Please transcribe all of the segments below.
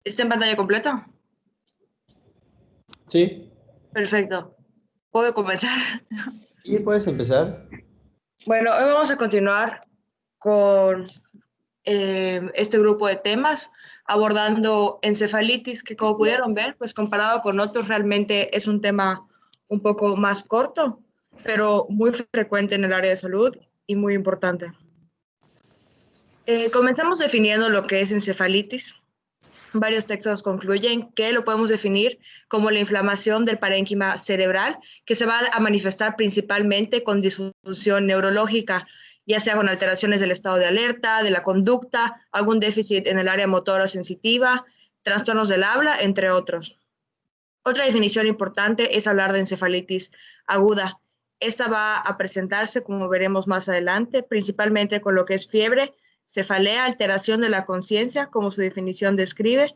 ¿Está en pantalla completa? Sí, Perfecto. ¿Puedo comenzar? y puedes empezar. Bueno, hoy vamos a continuar con este grupo de temas abordando encefalitis, que como pudieron ver, pues comparado con otros realmente es un tema un poco más corto, pero muy frecuente en el área de salud y muy importante. Comenzamos definiendo lo que es encefalitis. Varios textos concluyen que lo podemos definir como la inflamación del parénquima cerebral que se va a manifestar principalmente con disfunción neurológica, ya sea con alteraciones del estado de alerta, de la conducta, algún déficit en el área motora sensitiva, trastornos del habla, entre otros. Otra definición importante es hablar de encefalitis aguda. Esta va a presentarse, como veremos más adelante, principalmente con lo que es fiebre, cefalea, alteración de la conciencia, como su definición describe,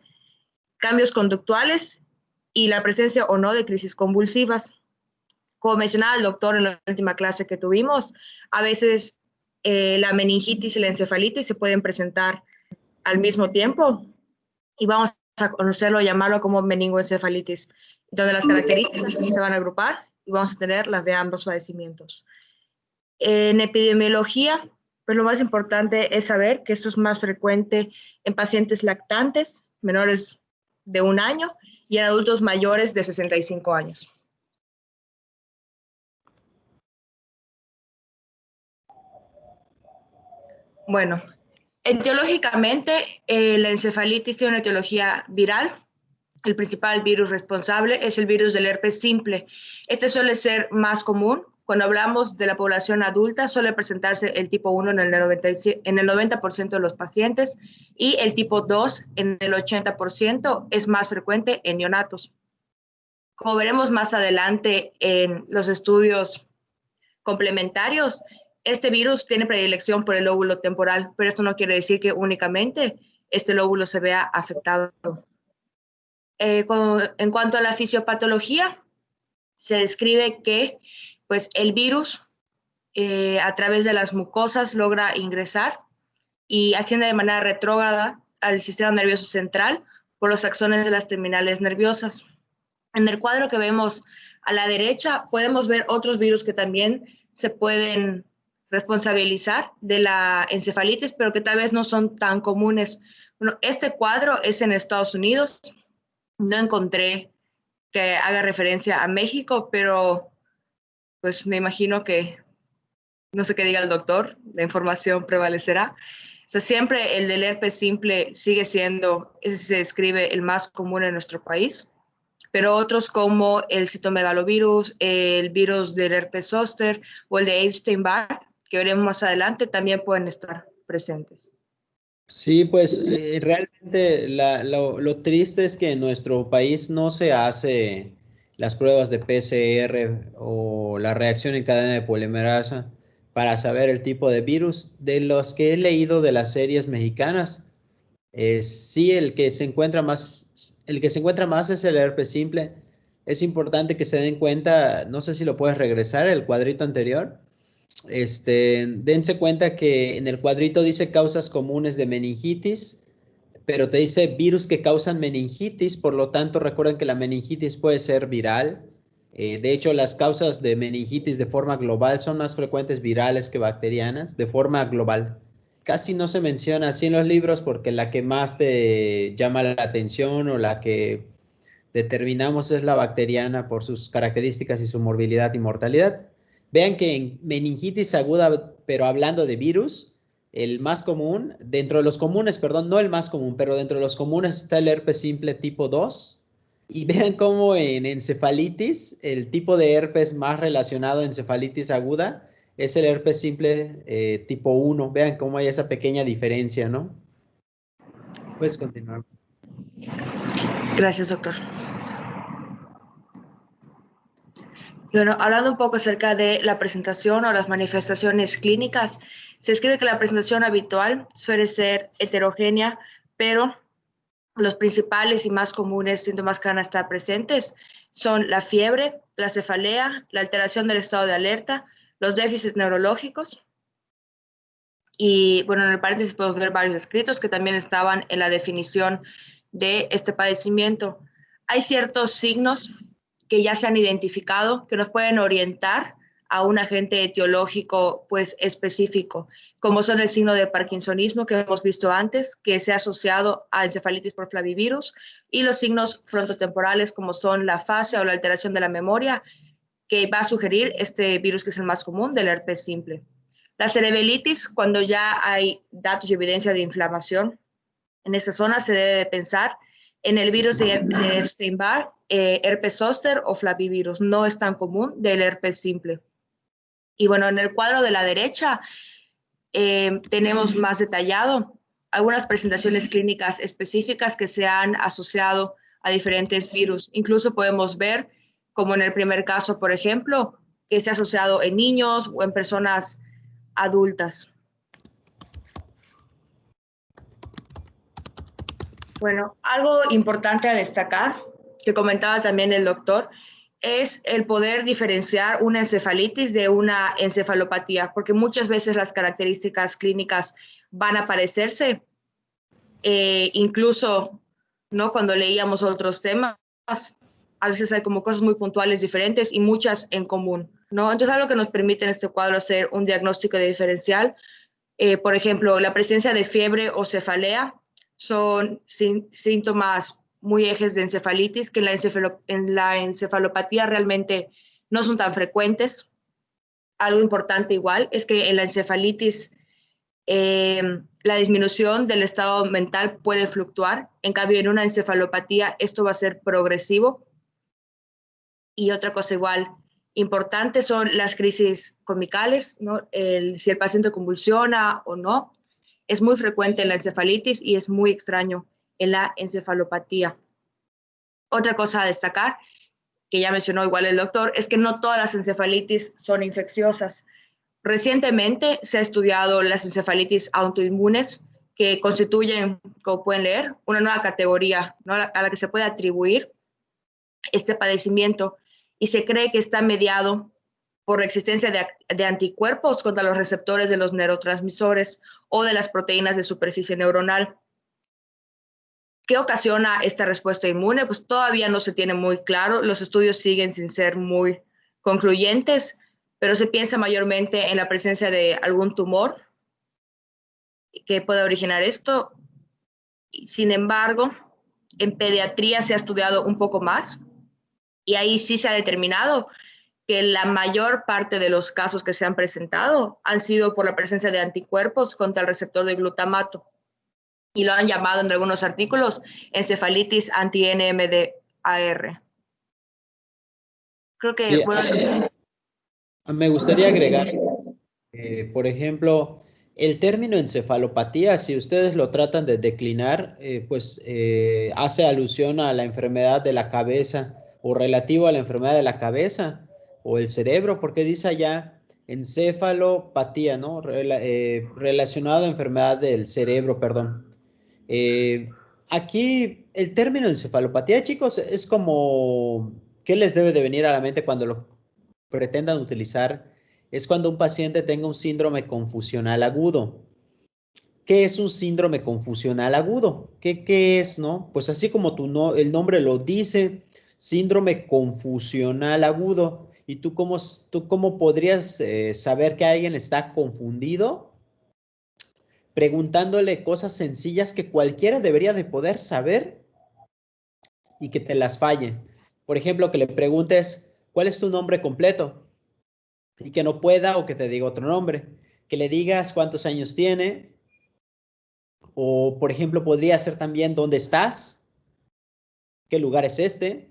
cambios conductuales y la presencia o no de crisis convulsivas. Como mencionaba el doctor en la última clase que tuvimos, a veces la meningitis y la encefalitis se pueden presentar al mismo tiempo y vamos a conocerlo, llamarlo como meningoencefalitis, donde las características se van a agrupar y vamos a tener las de ambos padecimientos. En epidemiología, pues lo más importante es saber que esto es más frecuente en pacientes lactantes, menores de 1 año, y en adultos mayores de 65 años. Bueno, etiológicamente, la encefalitis tiene una etiología viral. El principal virus responsable es el virus del herpes simple. Este suele ser más común. Cuando hablamos de la población adulta, suele presentarse el tipo 1 en el 90% de los pacientes y el tipo 2 en el 80%, es más frecuente en neonatos. Como veremos más adelante en los estudios complementarios, este virus tiene predilección por el lóbulo temporal, pero esto no quiere decir que únicamente este lóbulo se vea afectado. En cuanto a la fisiopatología, se describe que pues, el virus a través de las mucosas logra ingresar y asciende de manera retrógrada al sistema nervioso central por los axones de las terminales nerviosas. En el cuadro que vemos a la derecha podemos ver otros virus que también se pueden responsabilizar de la encefalitis, pero que tal vez no son tan comunes. Bueno, este cuadro es en Estados Unidos. No encontré que haga referencia a México, pero pues me imagino que, no sé qué diga el doctor, la información prevalecerá. O sea, siempre el del herpes simple sigue siendo, ese se describe el más común en nuestro país, pero otros como el citomegalovirus, el virus del herpes zóster o el de Epstein-Barr, que veremos más adelante, también pueden estar presentes. Sí, pues realmente lo triste es que en nuestro país no se hace las pruebas de PCR o la reacción en cadena de polimerasa para saber el tipo de virus. De los que he leído de las series mexicanas, sí, el que se encuentra más es el herpes simple. Es importante que se den cuenta, no sé si lo puedes regresar, el cuadrito anterior. Dense cuenta que en el cuadrito dice causas comunes de meningitis, pero te dice virus que causan meningitis, por lo tanto recuerden que la meningitis puede ser viral. De hecho, las causas de meningitis de forma global son más frecuentes virales que bacterianas, de forma global. Casi no se menciona así en los libros porque la que más te llama la atención o la que determinamos es la bacteriana por sus características y su morbilidad y mortalidad. Vean que en meningitis aguda, pero hablando de virus, el más común, dentro de los comunes, perdón, no el más común, pero dentro de los comunes está el herpes simple tipo 2. Y vean cómo en encefalitis, el tipo de herpes más relacionado a encefalitis aguda es el herpes simple tipo 1. Vean cómo hay esa pequeña diferencia, ¿no? Puedes continuar. Gracias, doctor. Y bueno, hablando un poco acerca de la presentación o las manifestaciones clínicas, se escribe que la presentación habitual suele ser heterogénea, pero los principales y más comunes síntomas que van a estar presentes son la fiebre, la cefalea, la alteración del estado de alerta, los déficits neurológicos. Y bueno, en el paréntesis podemos ver varios escritos que también estaban en la definición de este padecimiento. Hay ciertos signos que ya se han identificado que nos pueden orientar a un agente etiológico pues específico, como son el signo de parkinsonismo que hemos visto antes, que se ha asociado a encefalitis por flavivirus, y los signos frontotemporales como son la afasia o la alteración de la memoria, que va a sugerir este virus que es el más común, del herpes simple. La cerebritis, cuando ya hay datos y evidencia de inflamación en esta zona, se debe de pensar en el virus de Epstein-Barr, herpes zóster o flavivirus. No es tan común del herpes simple. Y bueno, en el cuadro de la derecha tenemos más detallado algunas presentaciones clínicas específicas que se han asociado a diferentes virus. Incluso podemos ver, como en el primer caso, por ejemplo, que se ha asociado en niños o en personas adultas. Bueno, algo importante a destacar, que comentaba también el doctor, es el poder diferenciar una encefalitis de una encefalopatía, porque muchas veces las características clínicas van a parecerse, incluso, ¿no? Cuando leíamos otros temas, a veces hay como cosas muy puntuales diferentes y muchas en común, ¿no? Entonces, algo que nos permite en este cuadro hacer un diagnóstico de diferencial, por ejemplo, la presencia de fiebre o cefalea son síntomas muy ejes de encefalitis que en la encefalopatía realmente no son tan frecuentes. Algo importante igual es que en la encefalitis la disminución del estado mental puede fluctuar, en cambio en una encefalopatía esto va a ser progresivo. Y otra cosa igual importante son las crisis comicales, ¿no? Si el paciente convulsiona o no, es muy frecuente en la encefalitis y es muy extraño en la encefalopatía. Otra cosa a destacar, que ya mencionó igual el doctor, es que no todas las encefalitis son infecciosas. Recientemente se ha estudiado las encefalitis autoinmunes, que constituyen, como pueden leer, una nueva categoría, ¿no? a la que se puede atribuir este padecimiento, y se cree que está mediado por la existencia de anticuerpos contra los receptores de los neurotransmisores o de las proteínas de superficie neuronal. ¿Qué ocasiona esta respuesta inmune? Pues todavía no se tiene muy claro, los estudios siguen sin ser muy concluyentes, pero se piensa mayormente en la presencia de algún tumor que pueda originar esto. Sin embargo, en pediatría se ha estudiado un poco más y ahí sí se ha determinado que la mayor parte de los casos que se han presentado han sido por la presencia de anticuerpos contra el receptor de glutamato, y lo han llamado en algunos artículos encefalitis anti-NMDAR. Creo que Sí, me gustaría agregar, por ejemplo, el término encefalopatía, si ustedes lo tratan de declinar, pues hace alusión a la enfermedad de la cabeza o relativo a la enfermedad de la cabeza o el cerebro, porque dice allá encefalopatía, ¿no? Relacionado a enfermedad del cerebro, perdón. Eh, Aquí el término encefalopatía, chicos, es como, ¿qué les debe de venir a la mente cuando lo pretendan utilizar? Es cuando un paciente tenga un síndrome confusional agudo. ¿Qué es un síndrome confusional agudo? ¿Qué es, no? Pues así como el nombre lo dice, síndrome confusional agudo. ¿Y tú cómo podrías saber que alguien está confundido? Preguntándole cosas sencillas que cualquiera debería de poder saber y que te las fallen. Por ejemplo, que le preguntes, ¿cuál es tu nombre completo? Y que no pueda o que te diga otro nombre. Que le digas cuántos años tiene. O, por ejemplo, podría ser también dónde estás, qué lugar es este.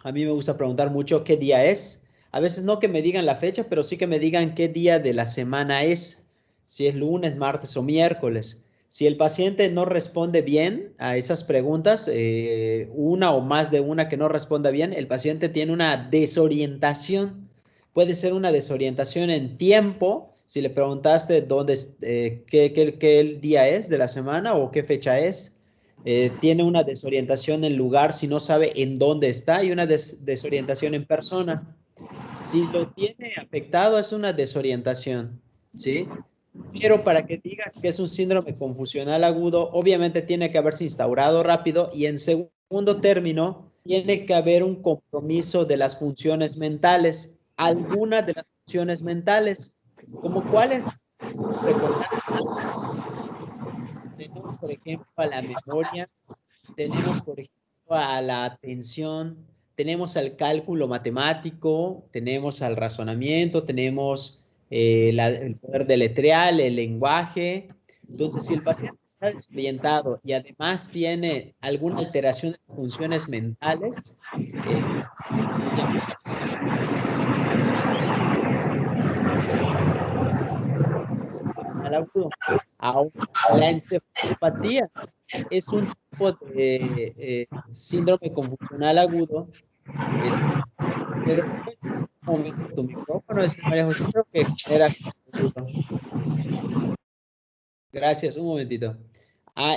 A mí me gusta preguntar mucho qué día es. A veces no que me digan la fecha, pero sí que me digan qué día de la semana es. Si es lunes, martes o miércoles. Si el paciente no responde bien a esas preguntas, una o más de una que no responda bien, el paciente tiene una desorientación. Puede ser una desorientación en tiempo. Si le preguntaste qué día es de la semana o qué fecha es, tiene una desorientación en lugar si no sabe en dónde está, y una desorientación en persona. Si lo tiene afectado es una desorientación, ¿sí? Pero para que digas que es un síndrome confusional agudo, obviamente tiene que haberse instaurado rápido y en segundo término, tiene que haber un compromiso de las funciones mentales, algunas de las funciones mentales, como cuáles, recordar, tenemos por ejemplo a la memoria, tenemos por ejemplo a la atención, tenemos al cálculo matemático, tenemos al razonamiento, tenemos el poder deletrear, el lenguaje. Entonces, si el paciente está desorientado y además tiene alguna alteración de las funciones mentales, al agudo. Ahora, la encefalopatía es un tipo de síndrome confusional agudo. ¿Me devuelves un momento tu micrófono, María José? Creo que genera ruido. Gracias, un momentito.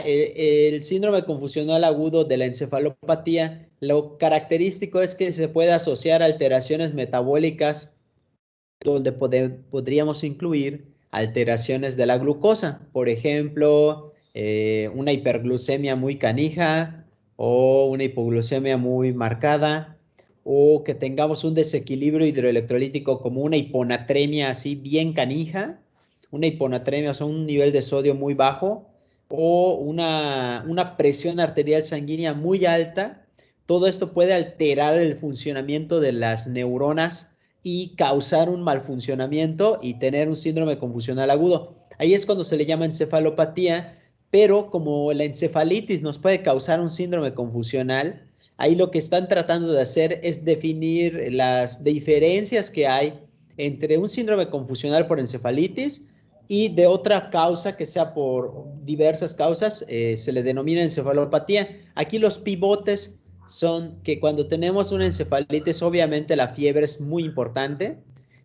El síndrome confusional agudo de la encefalopatía, lo característico es que se puede asociar a alteraciones metabólicas donde podríamos incluir alteraciones de la glucosa, por ejemplo, una hiperglucemia muy canija o una hipoglucemia muy marcada, o que tengamos un desequilibrio hidroelectrolítico como una hiponatremia así bien canija, una hiponatremia, o sea, un nivel de sodio muy bajo, o una presión arterial sanguínea muy alta. Todo esto puede alterar el funcionamiento de las neuronas y causar un mal funcionamiento y tener un síndrome confusional agudo. Ahí es cuando se le llama encefalopatía, pero como la encefalitis nos puede causar un síndrome confusional, ahí lo que están tratando de hacer es definir las diferencias que hay entre un síndrome confusional por encefalitis y de otra causa que sea por diversas causas, se le denomina encefalopatía. Aquí los pivotes son que cuando tenemos una encefalitis, obviamente la fiebre es muy importante.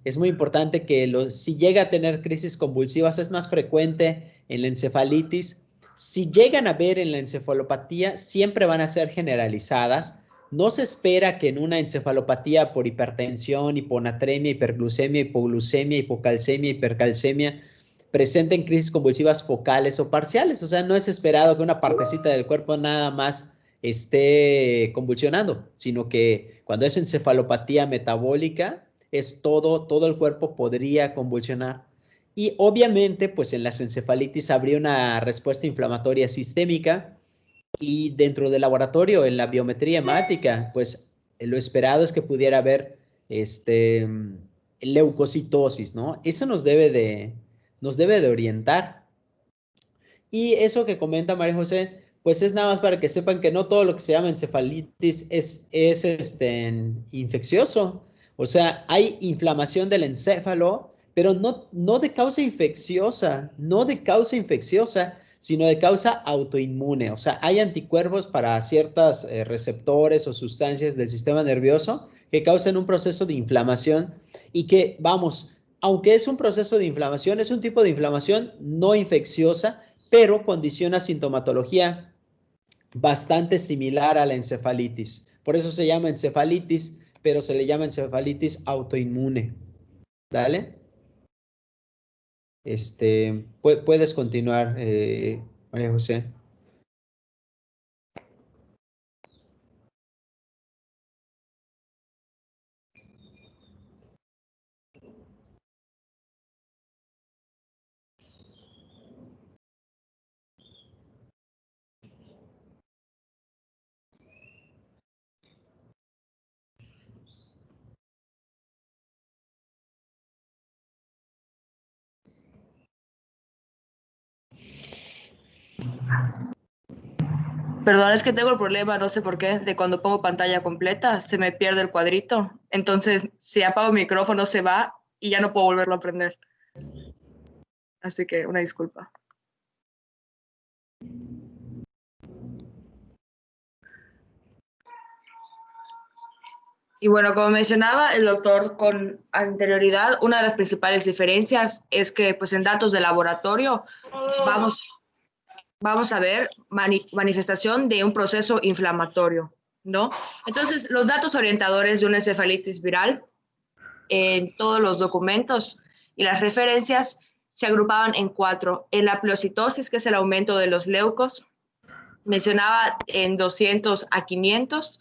Es muy importante que si llega a tener crisis convulsivas, es más frecuente en la encefalitis. Si llegan a ver en la encefalopatía, siempre van a ser generalizadas. No se espera que en una encefalopatía por hipertensión, hiponatremia, hiperglucemia, hipoglucemia, hipocalcemia, hipercalcemia, presenten crisis convulsivas focales o parciales. O sea, no es esperado que una partecita del cuerpo nada más esté convulsionando, sino que cuando es encefalopatía metabólica, es todo el cuerpo podría convulsionar. Y obviamente, pues en las encefalitis habría una respuesta inflamatoria sistémica y dentro del laboratorio, en la biometría hemática, pues lo esperado es que pudiera haber leucocitosis, ¿no? Eso nos debe de orientar. Y eso que comenta María José, pues es nada más para que sepan que no todo lo que se llama encefalitis es infeccioso. O sea, hay inflamación del encéfalo, pero no de causa infecciosa, no de causa infecciosa, sino de causa autoinmune. O sea, hay anticuerpos para ciertos receptores o sustancias del sistema nervioso que causan un proceso de inflamación y que, vamos, aunque es un proceso de inflamación, es un tipo de inflamación no infecciosa, pero condiciona sintomatología bastante similar a la encefalitis. Por eso se llama encefalitis, pero se le llama encefalitis autoinmune. ¿Dale? Puedes continuar, María José. Perdón, es que tengo el problema, no sé por qué, de cuando pongo pantalla completa, se me pierde el cuadrito. Entonces, si apago el micrófono, se va y ya no puedo volverlo a prender. Así que una disculpa. Y bueno, como mencionaba el doctor con anterioridad, una de las principales diferencias es que pues en datos de laboratorio vamos a ver manifestación de un proceso inflamatorio, ¿no? Entonces, los datos orientadores de una encefalitis viral en todos los documentos y las referencias se agrupaban en 4. En la pleocitosis, que es el aumento de los leucos, mencionaba en 200 a 500.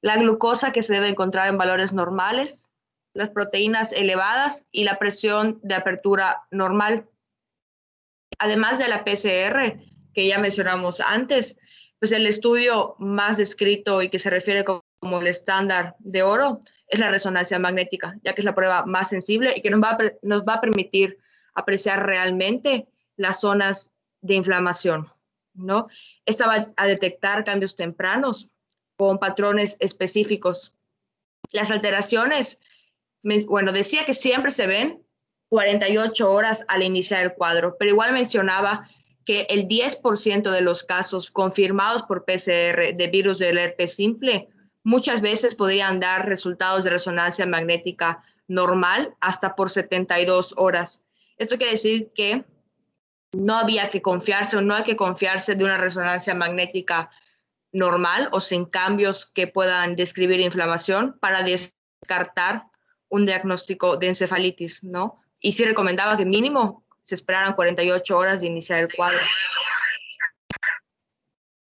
La glucosa, que se debe encontrar en valores normales, las proteínas elevadas y la presión de apertura normal. Además de la PCR, que ya mencionamos antes, pues el estudio más descrito y que se refiere como el estándar de oro es la resonancia magnética, ya que es la prueba más sensible y que nos va a permitir apreciar realmente las zonas de inflamación, ¿no? Esta va a detectar cambios tempranos con patrones específicos. Las alteraciones, bueno, decía que siempre se ven 48 horas al iniciar el cuadro, pero igual mencionaba que el 10% de los casos confirmados por PCR de virus del herpes simple muchas veces podrían dar resultados de resonancia magnética normal hasta por 72 horas. Esto quiere decir que no había que confiarse o no hay que confiarse de una resonancia magnética normal o sin cambios que puedan describir inflamación para descartar un diagnóstico de encefalitis, ¿no? Y sí recomendaba que mínimo se esperaran 48 horas de iniciar el cuadro.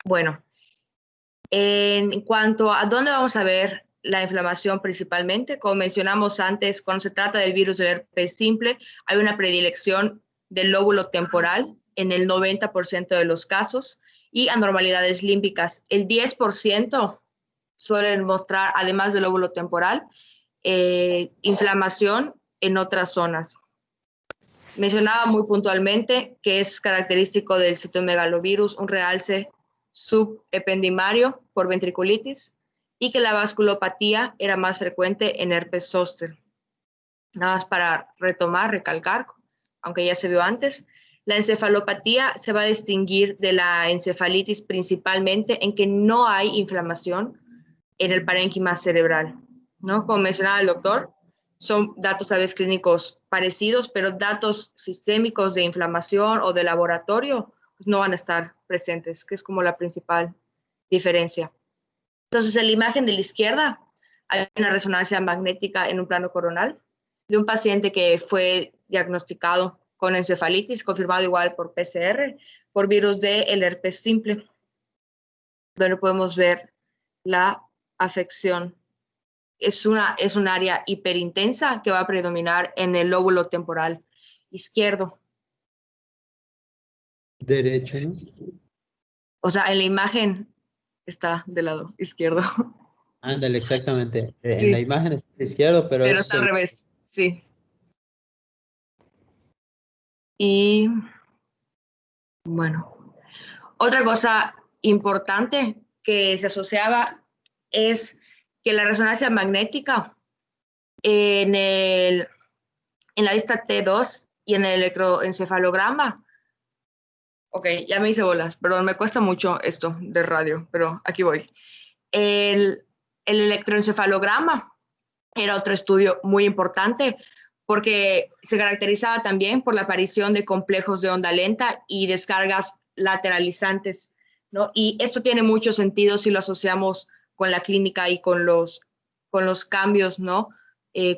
Bueno, en cuanto a dónde vamos a ver la inflamación principalmente, como mencionamos antes, cuando se trata del virus del herpes simple, hay una predilección del lóbulo temporal en el 90% de los casos y anormalidades límbicas. El 10% suelen mostrar, además del lóbulo temporal, inflamación en otras zonas. Mencionaba muy puntualmente que es característico del citomegalovirus un realce subependimario por ventriculitis y que la vasculopatía era más frecuente en herpes zóster. Nada más para retomar, recalcar, aunque ya se vio antes, la encefalopatía se va a distinguir de la encefalitis principalmente en que no hay inflamación en el parénquima cerebral, ¿no? Como mencionaba el doctor, son datos a veces clínicos parecidos, pero datos sistémicos de inflamación o de laboratorio pues no van a estar presentes, que es como la principal diferencia. Entonces, en la imagen de la izquierda hay una resonancia magnética en un plano coronal de un paciente que fue diagnosticado con encefalitis, confirmado igual por PCR, por virus del herpes simple, donde podemos ver la afección. Es un área hiperintensa que va a predominar en el lóbulo temporal izquierdo. Derecho, ¿no? O sea, en la imagen está del lado izquierdo. Ándale, exactamente. En la Sí, imagen está a la izquierda, pero pero es está al el... revés, sí. Y bueno, otra cosa importante que se asociaba es que la resonancia magnética en, en la vista T2 y en el electroencefalograma. Ok, ya me hice bolas, perdón, me cuesta mucho esto de radio, pero aquí voy. El electroencefalograma era otro estudio muy importante porque se caracterizaba también por la aparición de complejos de onda lenta y descargas lateralizantes, ¿no? Y esto tiene mucho sentido si lo asociamos con la clínica y con los cambios, ¿no?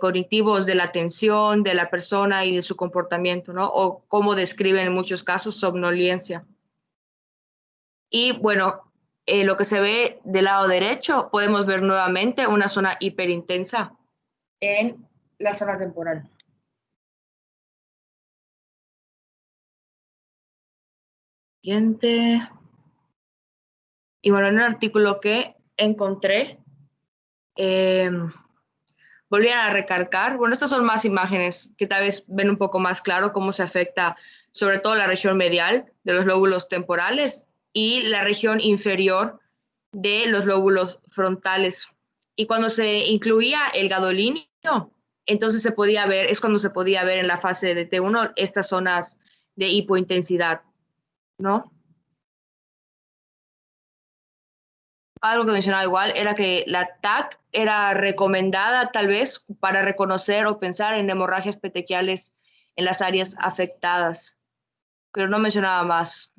Cognitivos de la atención de la persona y de su comportamiento, ¿no? O cómo describen en muchos casos somnolencia. Y bueno, lo que se ve del lado derecho, podemos ver nuevamente una zona hiperintensa en la zona temporal. Siguiente. Y bueno, en un artículo que encontré, volví a recalcar, bueno, estas son más imágenes que tal vez ven un poco más claro cómo se afecta sobre todo la región medial de los lóbulos temporales y la región inferior de los lóbulos frontales. Y cuando se incluía el gadolinio, entonces se podía ver, es cuando se podía ver en la fase de T1 estas zonas de hipointensidad, ¿no? Algo que mencionaba igual era que la TAC era recomendada tal vez para reconocer o pensar en hemorragias petequiales en las áreas afectadas, pero no mencionaba más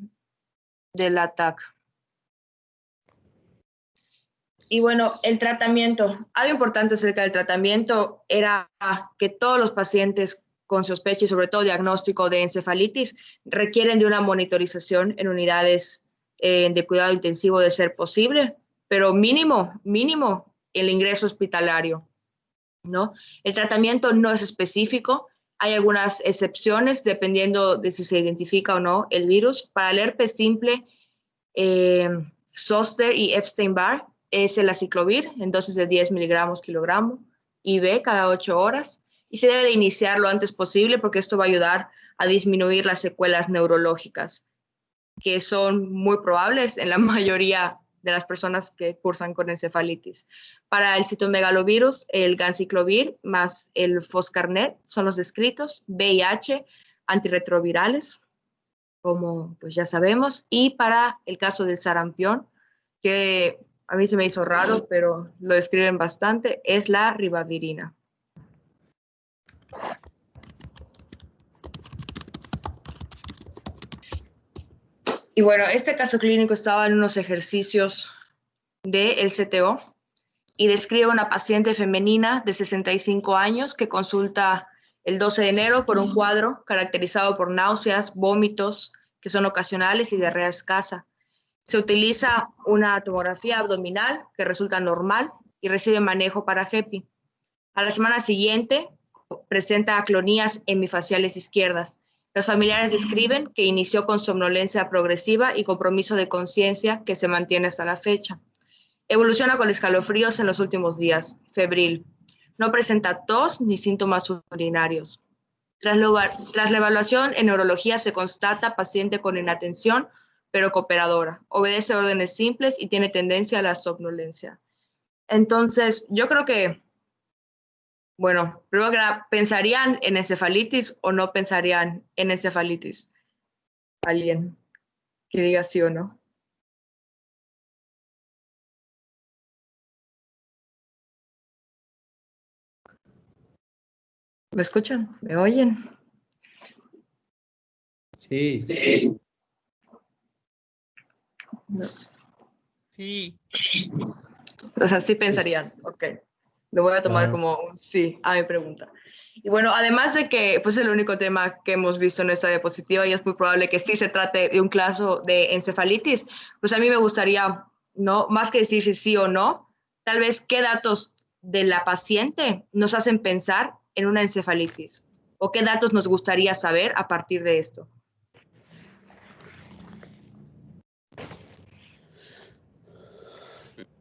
de la TAC. Y bueno, el tratamiento. Algo importante acerca del tratamiento era que todos los pacientes con sospecha y sobre todo diagnóstico de encefalitis requieren de una monitorización en unidades de cuidado intensivo de ser posible, pero mínimo el ingreso hospitalario, ¿no? El tratamiento no es específico, hay algunas excepciones dependiendo de si se identifica o no el virus. Para el herpes simple, Zoster y Epstein-Barr es el aciclovir en dosis de 10 miligramos kilogramo IV cada 8 horas y se debe de iniciar lo antes posible porque esto va a ayudar a disminuir las secuelas neurológicas que son muy probables en la mayoría de las personas que cursan con encefalitis. Para el citomegalovirus, el ganciclovir más el foscarnet son los descritos, VIH, antirretrovirales, como pues ya sabemos, y para el caso del sarampión, que a mí se me hizo raro, pero lo describen bastante, es la ribavirina. Y bueno, este caso clínico estaba en unos ejercicios del CTO y describe una paciente femenina de 65 años que consulta el 12 de enero por un cuadro caracterizado por náuseas, vómitos, que son ocasionales, y diarrea escasa. Se utiliza una tomografía abdominal que resulta normal y recibe manejo para GEPI. A la semana siguiente presenta aclonías hemifaciales izquierdas. Los familiares describen que inició con somnolencia progresiva y compromiso de conciencia que se mantiene hasta la fecha. Evoluciona con escalofríos en los últimos días, febril. No presenta tos ni síntomas urinarios. Tras la evaluación en neurología se constata paciente con inatención, pero cooperadora. Obedece órdenes simples y tiene tendencia a la somnolencia. Entonces, yo creo que, bueno, primero que nada, ¿pensarían en encefalitis o no pensarían en encefalitis? Alguien que diga sí o no. ¿Me escuchan? ¿Me oyen? Sí. No. Sí. O sea, sí pensarían. Ok. Lo voy a tomar como un sí a mi pregunta. Y bueno, además de que pues, es el único tema que hemos visto en esta diapositiva y es muy probable que sí se trate de un caso de encefalitis, pues a mí me gustaría, ¿no? Más que decir si sí o no, tal vez qué datos de la paciente nos hacen pensar en una encefalitis o qué datos nos gustaría saber a partir de esto.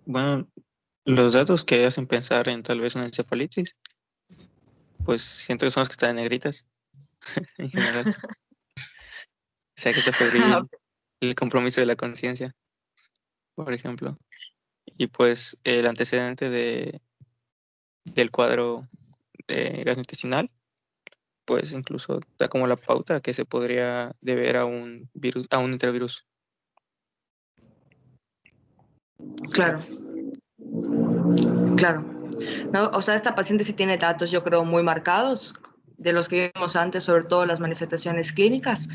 Bueno, los datos que hacen pensar en tal vez una encefalitis, pues siento que son los que están en negritas, en general. O sea, que está febril, el compromiso de la conciencia, por ejemplo. Y pues el antecedente del cuadro gastrointestinal, pues incluso da como la pauta que se podría deber a un virus, a un enterovirus. Claro. Claro. No, o sea, esta paciente sí tiene datos, yo creo, muy marcados de los que vimos antes, sobre todo las manifestaciones clínicas.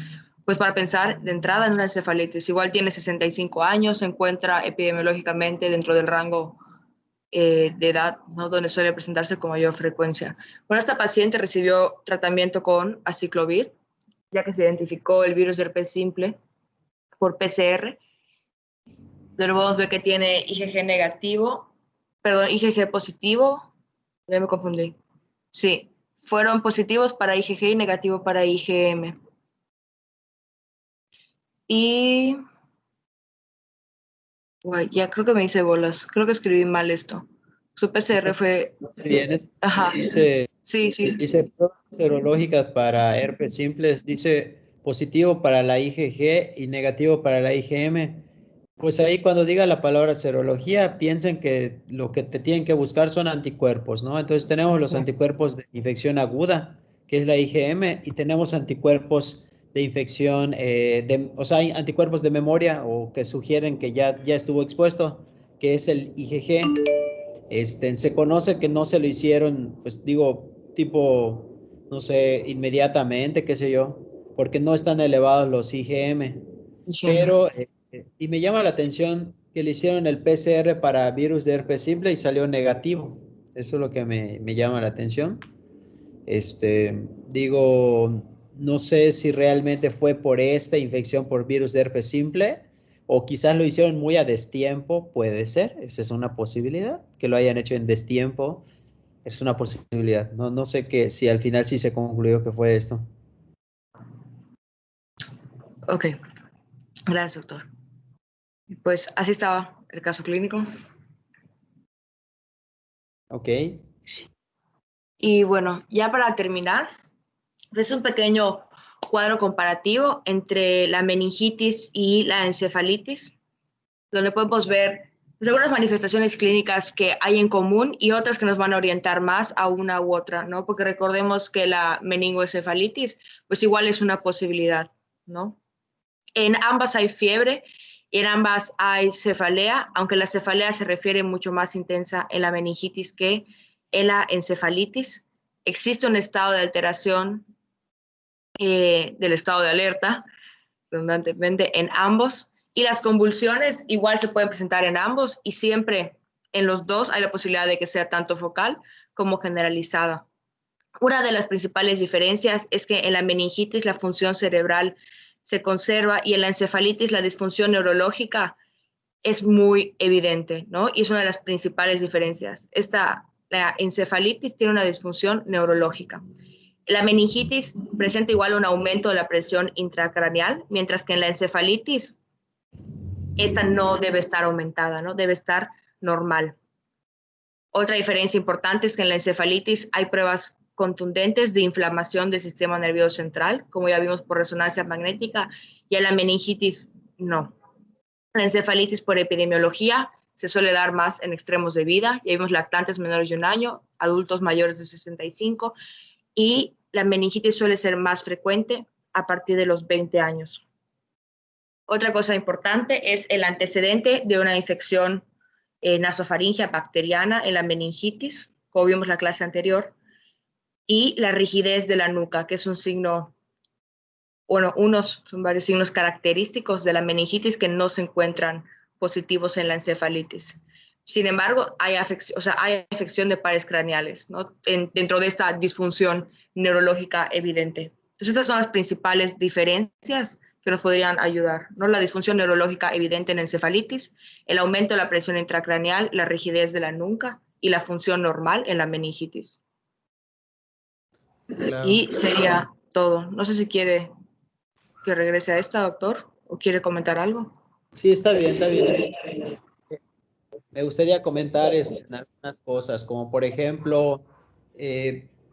Pues para pensar de entrada en una encefalitis, igual tiene 65 años, se encuentra epidemiológicamente dentro del rango de edad, ¿no? Donde suele presentarse con mayor frecuencia. Bueno, esta paciente recibió tratamiento con aciclovir, ya que se identificó el virus del herpes simple por PCR. Luego vamos a ver que tiene IgG negativo, perdón, IgG positivo, ya me confundí. Sí, fueron positivos para IgG y negativo para IgM. Y Uy, ya creo que me hice bolas. Creo que escribí mal esto. Su PCR fue... Vienes, Ajá. dice, Sí, sí. dice pruebas serológicas para herpes simples, dice positivo para la IgG y negativo para la IgM. Pues ahí cuando diga la palabra serología, piensen que lo que te tienen que buscar son anticuerpos, ¿no? Entonces tenemos los anticuerpos de infección aguda, que es la IgM, y tenemos anticuerpos de infección, o sea, hay anticuerpos de memoria o que sugieren que ya estuvo expuesto, que es el IgG. Se conoce que no se lo hicieron, pues digo, tipo, no sé, inmediatamente, qué sé yo, porque no están elevados los IgM. Pero, y me llama la atención que le hicieron el PCR para virus de herpes simple y salió negativo. Eso es lo que me llama la atención. Digo, no sé si realmente fue por esta infección por virus de herpes simple o quizás lo hicieron muy a destiempo, puede ser, esa es una posibilidad, que lo hayan hecho en destiempo, es una posibilidad. No sé si al final sí se concluyó que fue esto. Ok, gracias, doctor. Pues así estaba el caso clínico. Ok. Y bueno, ya para terminar, es un pequeño cuadro comparativo entre la meningitis y la encefalitis, donde podemos ver pues, algunas manifestaciones clínicas que hay en común y otras que nos van a orientar más a una u otra, ¿no? Porque recordemos que la meningoencefalitis, pues igual es una posibilidad, ¿no? En ambas hay fiebre, en ambas hay cefalea, aunque la cefalea se refiere mucho más intensa en la meningitis que en la encefalitis. Existe un estado de alteración del estado de alerta, redundantemente, en ambos, y las convulsiones igual se pueden presentar en ambos y siempre en los dos hay la posibilidad de que sea tanto focal como generalizada. Una de las principales diferencias es que en la meningitis la función cerebral se conserva y en la encefalitis la disfunción neurológica es muy evidente, ¿no? Y es una de las principales diferencias. La encefalitis tiene una disfunción neurológica. La meningitis presenta igual un aumento de la presión intracraneal, mientras que en la encefalitis esa no debe estar aumentada, ¿no? Debe estar normal. Otra diferencia importante es que en la encefalitis hay pruebas contundentes de inflamación del sistema nervioso central, como ya vimos por resonancia magnética, y en la meningitis no. La encefalitis por epidemiología se suele dar más en extremos de vida, ya vimos lactantes menores de 1 año, adultos mayores de 65, y la meningitis suele ser más frecuente a partir de los 20 años. Otra cosa importante es el antecedente de una infección nasofaringea bacteriana en la meningitis, como vimos en la clase anterior, y la rigidez de la nuca, que es un signo, bueno, son varios signos característicos de la meningitis que no se encuentran positivos en la encefalitis. Sin embargo, hay afección de pares craneales, ¿no? Dentro de esta disfunción neurológica evidente. Entonces, estas son las principales diferencias que nos podrían ayudar, ¿no? La disfunción neurológica evidente en encefalitis, el aumento de la presión intracraneal, la rigidez de la nuca y la función normal en la meningitis. Claro. Y sería todo. No sé si quiere que regrese a esta, doctor, o quiere comentar algo. Sí, está bien, está bien. Me gustaría comentar algunas cosas, como por ejemplo,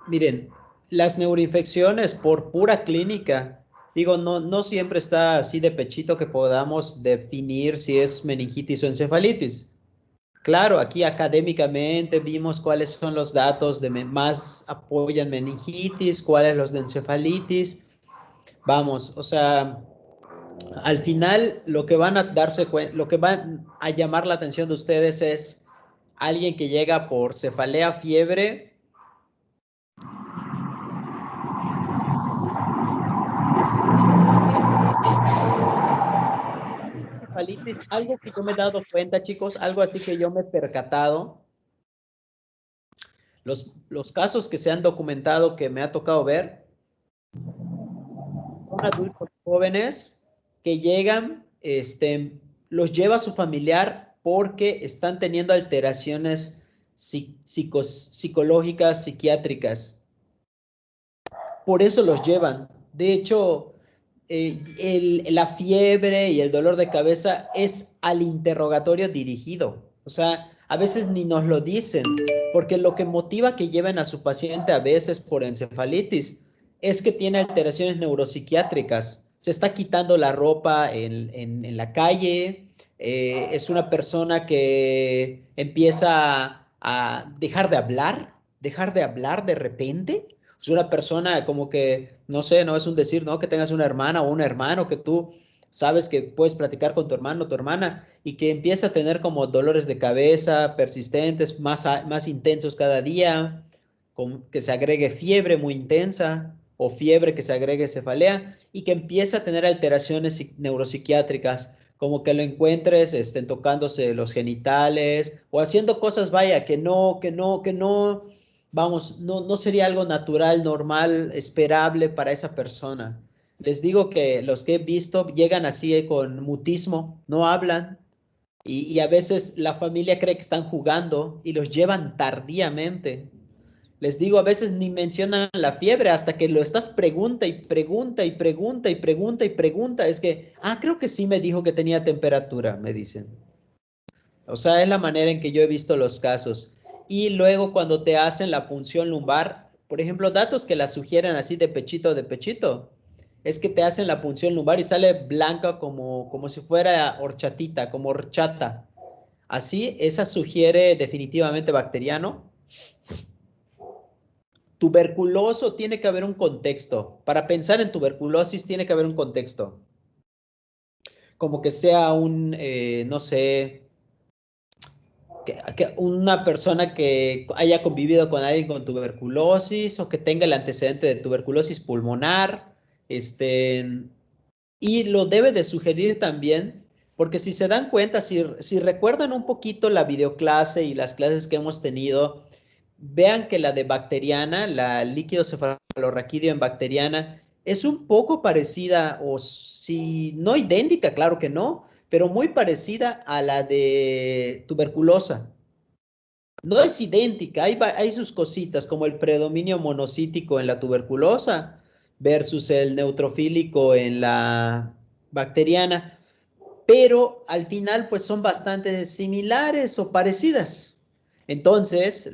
miren, las neuroinfecciones por pura clínica, digo, no siempre está así de pechito que podamos definir si es meningitis o encefalitis. Claro, aquí académicamente vimos cuáles son los datos de más apoyan meningitis, cuáles los de encefalitis. Vamos, o sea, al final lo que van a darse cuenta, lo que van a llamar la atención de ustedes es alguien que llega por cefalea, fiebre. Cefalitis, algo que yo me he dado cuenta, chicos, algo así que yo me he percatado. Los casos que se han documentado que me ha tocado ver son adultos jóvenes que llegan, los lleva su familiar porque están teniendo alteraciones psicológicas, psiquiátricas. Por eso los llevan. De hecho, la fiebre y el dolor de cabeza es al interrogatorio dirigido. O sea, a veces ni nos lo dicen, porque lo que motiva que lleven a su paciente a veces por encefalitis es que tiene alteraciones neuropsiquiátricas. Se está quitando la ropa en la calle, es una persona que empieza a dejar de hablar de repente. Es una persona como que, no sé, no es un decir, ¿no? Que tengas una hermana o un hermano que tú sabes que puedes platicar con tu hermano o tu hermana y que empieza a tener como dolores de cabeza persistentes, más intensos cada día, que se agregue fiebre muy intensa o fiebre que se agregue cefalea y que empieza a tener alteraciones neuropsiquiátricas, como que lo encuentres tocándose los genitales o haciendo cosas, vaya, que no vamos, no sería algo natural, normal, esperable para esa persona. Les digo que los que he visto llegan así con mutismo, no hablan, y a veces la familia cree que están jugando y los llevan tardíamente. Les digo, a veces ni mencionan la fiebre hasta que lo estás pregunta y pregunta y pregunta y pregunta y pregunta. Es que, creo que sí me dijo que tenía temperatura, me dicen. O sea, es la manera en que yo he visto los casos. Y luego cuando te hacen la punción lumbar, por ejemplo, datos que la sugieren así de pechito, es que te hacen la punción lumbar y sale blanca como si fuera horchatita, como horchata. Así, esa sugiere definitivamente bacteriano. Tuberculoso tiene que haber un contexto. Para pensar en tuberculosis tiene que haber un contexto. Como que sea no sé, que una persona que haya convivido con alguien con tuberculosis o que tenga el antecedente de tuberculosis pulmonar, y lo debe de sugerir también, porque si se dan cuenta, si recuerdan un poquito la videoclase y las clases que hemos tenido, vean que la de bacteriana, la líquido cefalorraquídeo en bacteriana, es un poco parecida, o si no idéntica, claro que no, pero muy parecida a la de tuberculosa. No es idéntica, hay sus cositas, como el predominio monocítico en la tuberculosa versus el neutrofílico en la bacteriana, pero al final pues son bastante similares o parecidas. Entonces,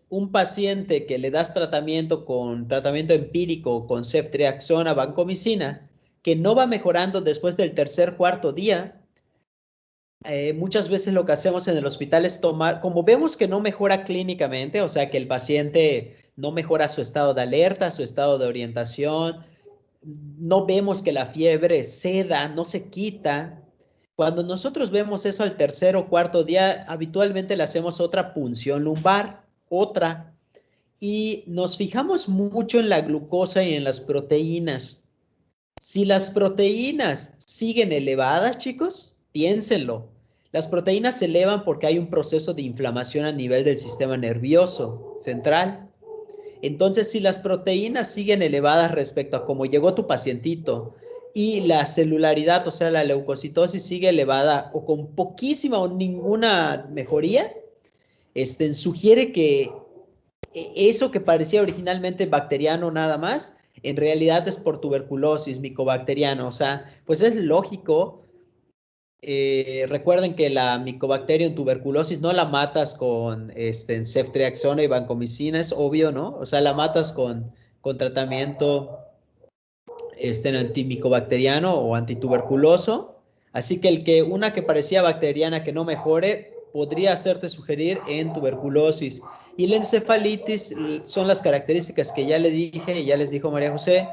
un paciente que le das tratamiento con tratamiento empírico con ceftriaxona, vancomicina, que no va mejorando después del tercer, cuarto día, muchas veces lo que hacemos en el hospital es tomar, como vemos que no mejora clínicamente, o sea que el paciente no mejora su estado de alerta, su estado de orientación, no vemos que la fiebre ceda, no se quita. Cuando nosotros vemos eso al tercer o cuarto día, habitualmente le hacemos otra punción lumbar, y nos fijamos mucho en la glucosa y en las proteínas. Si las proteínas siguen elevadas, chicos, piénsenlo. Las proteínas se elevan porque hay un proceso de inflamación a nivel del sistema nervioso central. Entonces, si las proteínas siguen elevadas respecto a cómo llegó tu pacientito y la celularidad, o sea, la leucocitosis sigue elevada o con poquísima o ninguna mejoría, sugiere que eso que parecía originalmente bacteriano nada más, en realidad es por tuberculosis micobacteriana. O sea, pues es lógico. Recuerden que la Mycobacterium tuberculosis no la matas con ceftriaxona y vancomicina, es obvio, ¿no? O sea, la matas con tratamiento antimicobacteriano o antituberculoso. Así que una que parecía bacteriana que no mejore, podría hacerte sugerir en tuberculosis. Y la encefalitis son las características que ya le dije y ya les dijo María José.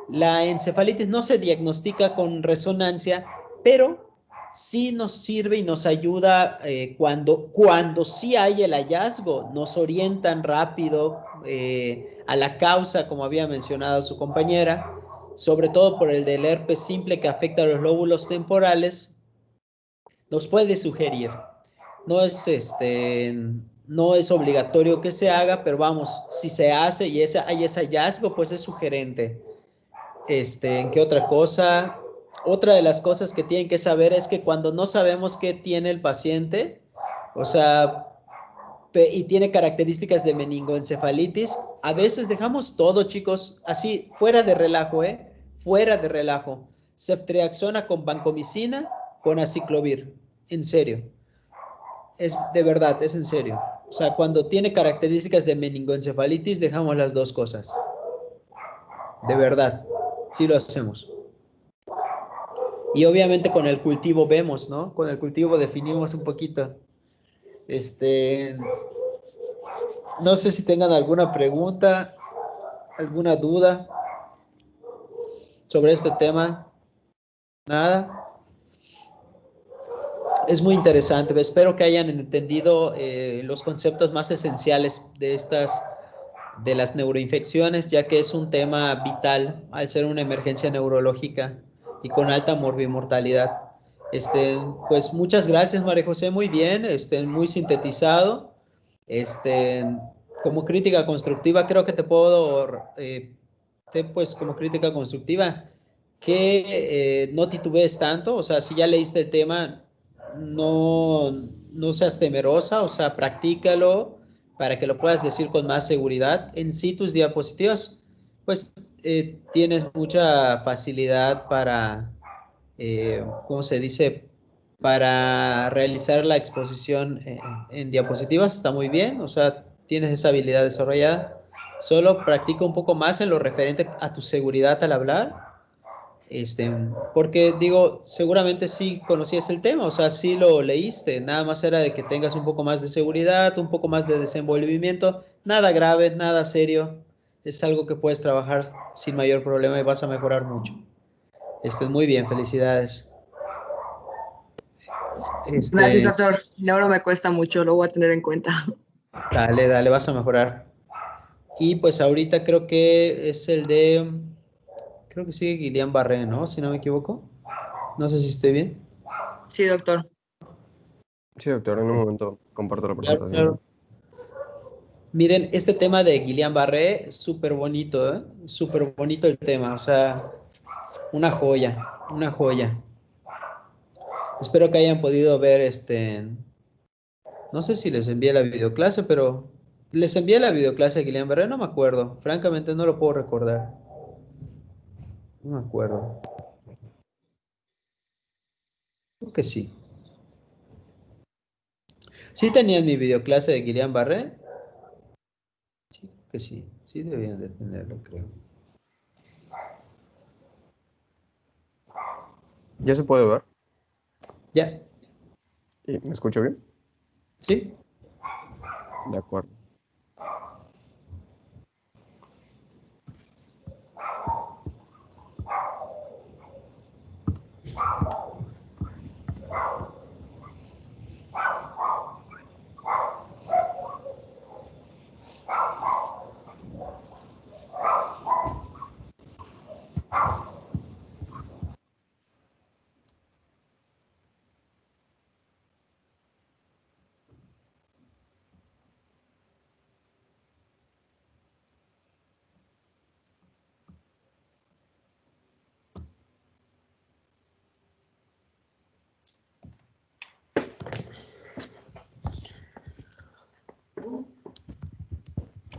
La encefalitis no se diagnostica con resonancia, pero sí nos sirve y nos ayuda cuando sí hay el hallazgo, nos orientan rápido a la causa, como había mencionado su compañera, sobre todo por el del herpes simple que afecta a los lóbulos temporales, nos puede sugerir. No es obligatorio que se haga, pero vamos, si se hace y hay ese hallazgo, pues es sugerente. ¿En qué otra cosa? Otra de las cosas que tienen que saber es que cuando no sabemos qué tiene el paciente, o sea, y tiene características de meningoencefalitis, a veces dejamos todo, chicos, así, fuera de relajo, fuera de relajo. Ceftriaxona con vancomicina, con aciclovir, en serio. Es de verdad, es en serio. O sea, cuando tiene características de meningoencefalitis, dejamos las dos cosas. De verdad, sí lo hacemos. Y obviamente con el cultivo vemos, ¿no? Con el cultivo definimos un poquito. No sé si tengan alguna pregunta, alguna duda sobre este tema. Nada. Es muy interesante. Espero que hayan entendido los conceptos más esenciales de las neuroinfecciones, ya que es un tema vital al ser una emergencia neurológica y con alta morbimortalidad. Pues muchas gracias, María José, muy bien, muy sintetizado. como crítica constructiva, creo que te puedo, pues como crítica constructiva, que no titubees tanto, o sea, si ya leíste el tema, no seas temerosa, o sea, practícalo para que lo puedas decir con más seguridad. En sí, tus diapositivas, pues tienes mucha facilidad para, ¿cómo se dice? Para realizar la exposición en diapositivas, está muy bien, o sea, tienes esa habilidad desarrollada. Solo practica un poco más en lo referente a tu seguridad al hablar, porque digo, seguramente sí conocías el tema, o sea, sí lo leíste, nada más era de que tengas un poco más de seguridad, un poco más de desenvolvimiento, nada grave, nada serio, es algo que puedes trabajar sin mayor problema y vas a mejorar mucho. Muy bien, felicidades. Gracias, doctor. Neuro me cuesta mucho, lo voy a tener en cuenta. Dale, dale, vas a mejorar. Y pues ahorita creo que es creo que sigue Guillain-Barré, ¿no? Si no me equivoco. No sé si estoy bien. Sí, doctor. Sí, doctor, en un momento comparto la Claro, presentación. claro. Miren, este tema de Guillain-Barré es súper bonito, ¿eh? Súper bonito el tema, o sea, una joya, una joya. Espero que hayan podido ver no sé si les envié la videoclase, pero les envié la videoclase de Guillain-Barré, no me acuerdo, francamente no lo puedo recordar, no me acuerdo. Creo que sí. ¿Sí tenían mi videoclase de Guillain-Barré? Sí, creo que sí, sí debían de tenerlo, creo. ¿Ya se puede ver? ¿Ya? ¿Y me escucho bien? ¿Sí? De acuerdo.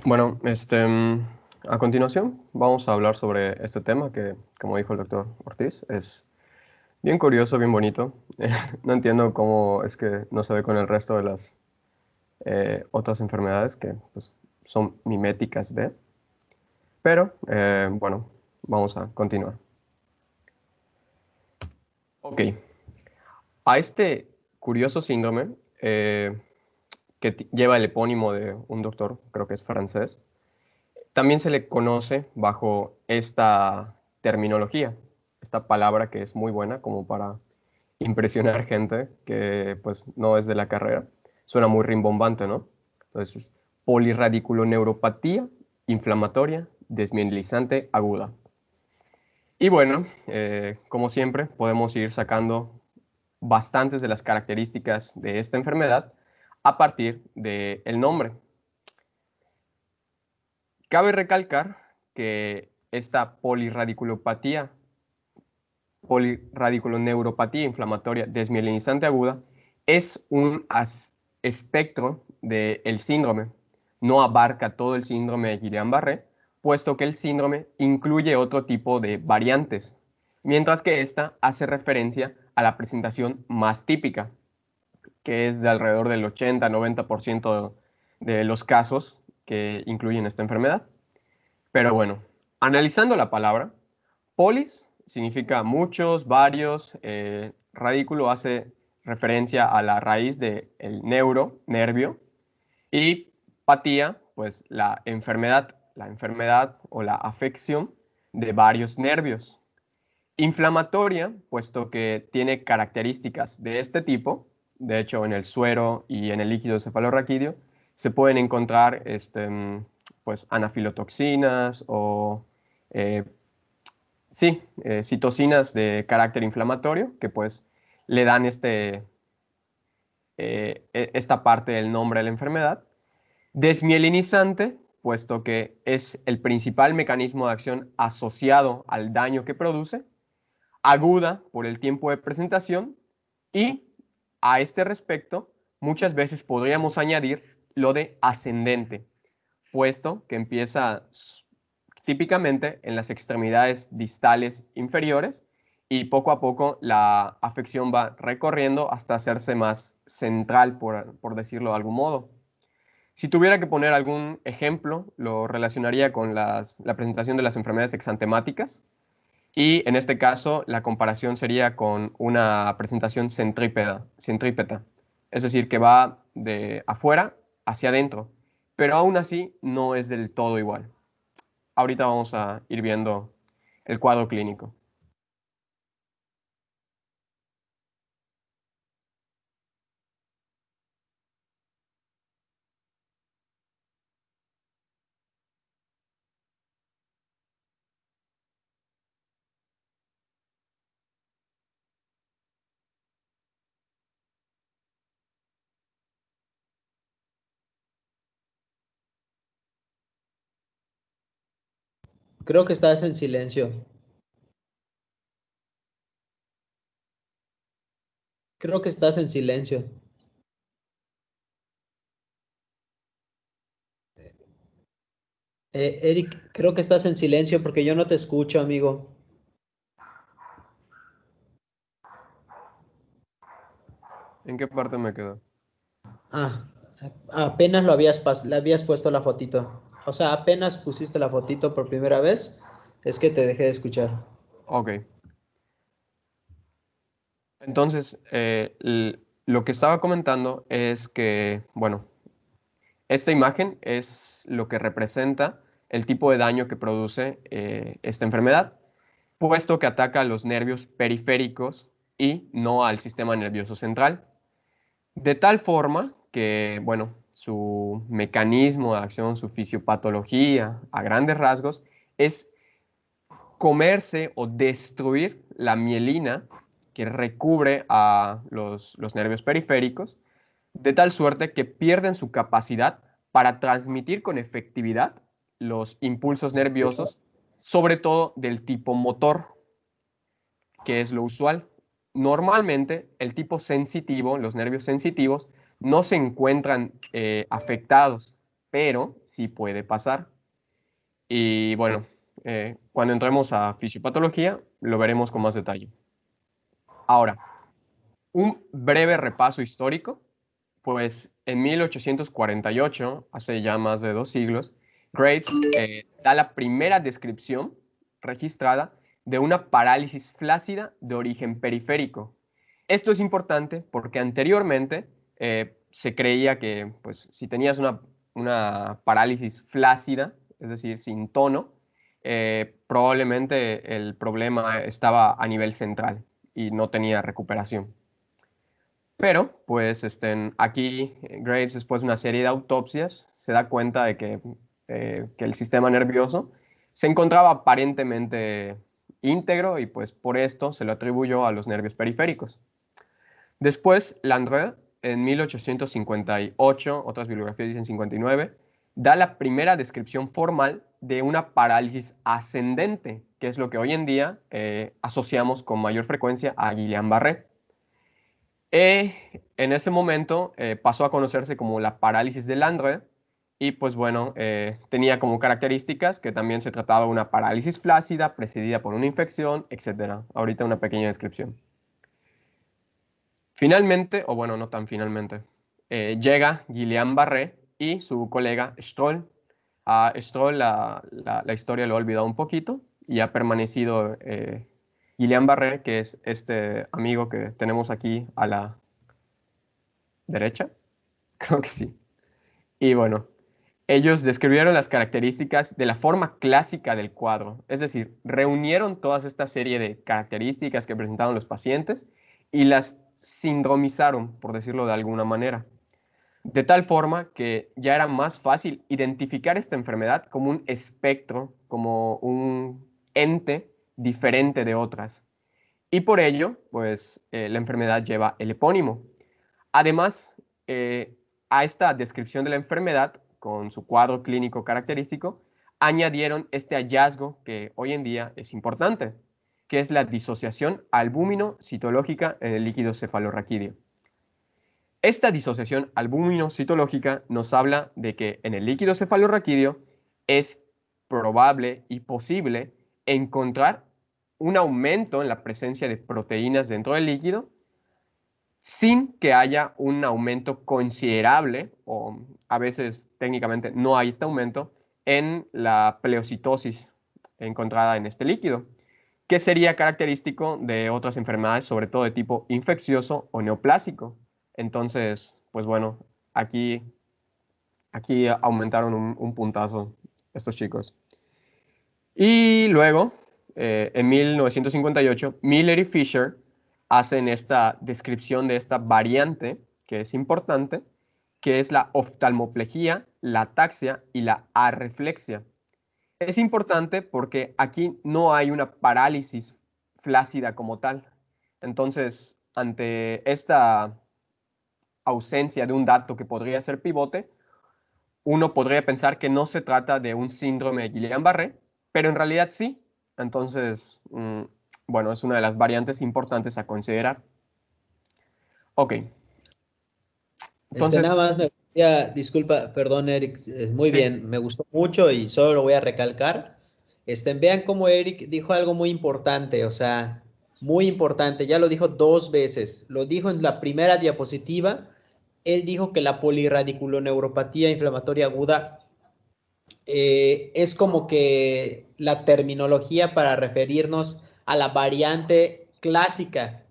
Bueno, a continuación vamos a hablar sobre este tema que, como dijo el doctor Ortiz, es bien curioso, bien bonito. No entiendo cómo es que no se ve con el resto de las otras enfermedades que pues, son miméticas de, pero bueno, vamos a continuar. Ok, a este curioso síndrome que lleva el epónimo de un doctor, creo que es francés, también se le conoce bajo esta terminología, esta palabra que es muy buena como para impresionar gente que pues no es de la carrera. Suena muy rimbombante, ¿no? Entonces, polirradiculoneuropatía inflamatoria desmielizante aguda. Y bueno, como siempre, podemos ir sacando bastantes de las características de esta enfermedad a partir del nombre. Cabe recalcar que esta polirradiculoneuropatía inflamatoria desmielinizante aguda es un espectro del síndrome. No abarca todo el síndrome de Guillain-Barré, puesto que el síndrome incluye otro tipo de variantes, mientras que esta hace referencia a la presentación más típica, que es de alrededor del 80-90% de los casos que incluyen esta enfermedad. Pero bueno, analizando la palabra, polis significa muchos, varios, radículo hace referencia a la raíz del nervio, y patía, pues la enfermedad o la afección de varios nervios. Inflamatoria, puesto que tiene características de este tipo, de hecho en el suero y en el líquido cefalorraquídeo se pueden encontrar pues, anafilotoxinas o citocinas de carácter inflamatorio que pues le dan esta parte del nombre a la enfermedad. Desmielinizante, puesto que es el principal mecanismo de acción asociado al daño que produce. Aguda por el tiempo de presentación. Y a este respecto, muchas veces podríamos añadir lo de ascendente, puesto que empieza típicamente en las extremidades distales inferiores y poco a poco la afección va recorriendo hasta hacerse más central, por decirlo de algún modo. Si tuviera que poner algún ejemplo, lo relacionaría con la presentación de las enfermedades exantemáticas, y en este caso la comparación sería con una presentación centrípeta, es decir, que va de afuera hacia adentro, pero aún así no es del todo igual. Ahorita vamos a ir viendo el cuadro clínico. Creo que estás en silencio. Creo que estás en silencio. Eric, creo que estás en silencio porque yo no te escucho, amigo. ¿En qué parte me quedo? Ah, apenas le habías puesto la fotito. O sea, apenas pusiste la fotito por primera vez, es que te dejé de escuchar. Ok. Entonces, lo que estaba comentando es que, bueno, esta imagen es lo que representa el tipo de daño que produce esta enfermedad, puesto que ataca a los nervios periféricos y no al sistema nervioso central. De tal forma que, bueno, su mecanismo de acción, su fisiopatología, a grandes rasgos, es comerse o destruir la mielina que recubre a los nervios periféricos, de tal suerte que pierden su capacidad para transmitir con efectividad los impulsos nerviosos, sobre todo del tipo motor, que es lo usual. Normalmente, el tipo sensitivo, los nervios sensitivos, no se encuentran afectados, pero sí puede pasar. Y bueno, cuando entremos a fisiopatología, lo veremos con más detalle. Ahora, un breve repaso histórico, pues en 1848, hace ya más de 2 siglos, Graves da la primera descripción registrada de una parálisis flácida de origen periférico. Esto es importante porque anteriormente se creía que pues, si tenías una parálisis flácida, es decir, sin tono, probablemente el problema estaba a nivel central y no tenía recuperación. Pero, pues, aquí Graves, después de una serie de autopsias, se da cuenta de que el sistema nervioso se encontraba aparentemente íntegro y pues por esto se lo atribuyó a los nervios periféricos. Después, Landré, en 1858, otras bibliografías dicen 59, da la primera descripción formal de una parálisis ascendente, que es lo que hoy en día asociamos con mayor frecuencia a Guillain-Barré. En ese momento pasó a conocerse como la parálisis de Landré y pues bueno, tenía como características que también se trataba de una parálisis flácida precedida por una infección, etc. Ahorita una pequeña descripción. Finalmente, o bueno, no tan finalmente, llega Guillain-Barré y su colega Stroll. A Stroll la historia lo ha olvidado un poquito y ha permanecido Guillain-Barré, que es este amigo que tenemos aquí a la derecha. Creo que sí. Y bueno, ellos describieron las características de la forma clásica del cuadro, es decir, reunieron toda esta serie de características que presentaban los pacientes y las sindromizaron, por decirlo de alguna manera, de tal forma que ya era más fácil identificar esta enfermedad como un espectro, como un ente diferente de otras. Y por ello, pues la enfermedad lleva el epónimo. Además, a esta descripción de la enfermedad con su cuadro clínico característico, añadieron este hallazgo que hoy en día es importante, que es la disociación albúmino-citológica en el líquido cefalorraquídeo. Esta disociación albúmino-citológica nos habla de que en el líquido cefalorraquídeo es probable y posible encontrar un aumento en la presencia de proteínas dentro del líquido sin que haya un aumento considerable, o a veces técnicamente no hay este aumento, en la pleocitosis encontrada en este líquido, que sería característico de otras enfermedades, sobre todo de tipo infeccioso o neoplásico. Entonces, pues bueno, aquí aumentaron un puntazo estos chicos. Y luego, en 1958, Miller y Fisher hacen esta descripción de esta variante que es importante, que es la oftalmoplejía, la ataxia y la arreflexia. Es importante porque aquí no hay una parálisis flácida como tal. Entonces, ante esta ausencia de un dato que podría ser pivote, uno podría pensar que no se trata de un síndrome de Guillain-Barré, pero en realidad sí. Entonces, bueno, es una de las variantes importantes a considerar. Ok. Entonces, Nada más me gustaría, disculpa, perdón, Eric, muy sí. bien, me gustó mucho y solo lo voy a recalcar. Vean cómo Eric dijo algo muy importante, o sea, muy importante, ya lo dijo 2 veces, lo dijo en la primera diapositiva, él dijo que la polirradiculoneuropatía inflamatoria aguda es como que la terminología para referirnos a la variante clásica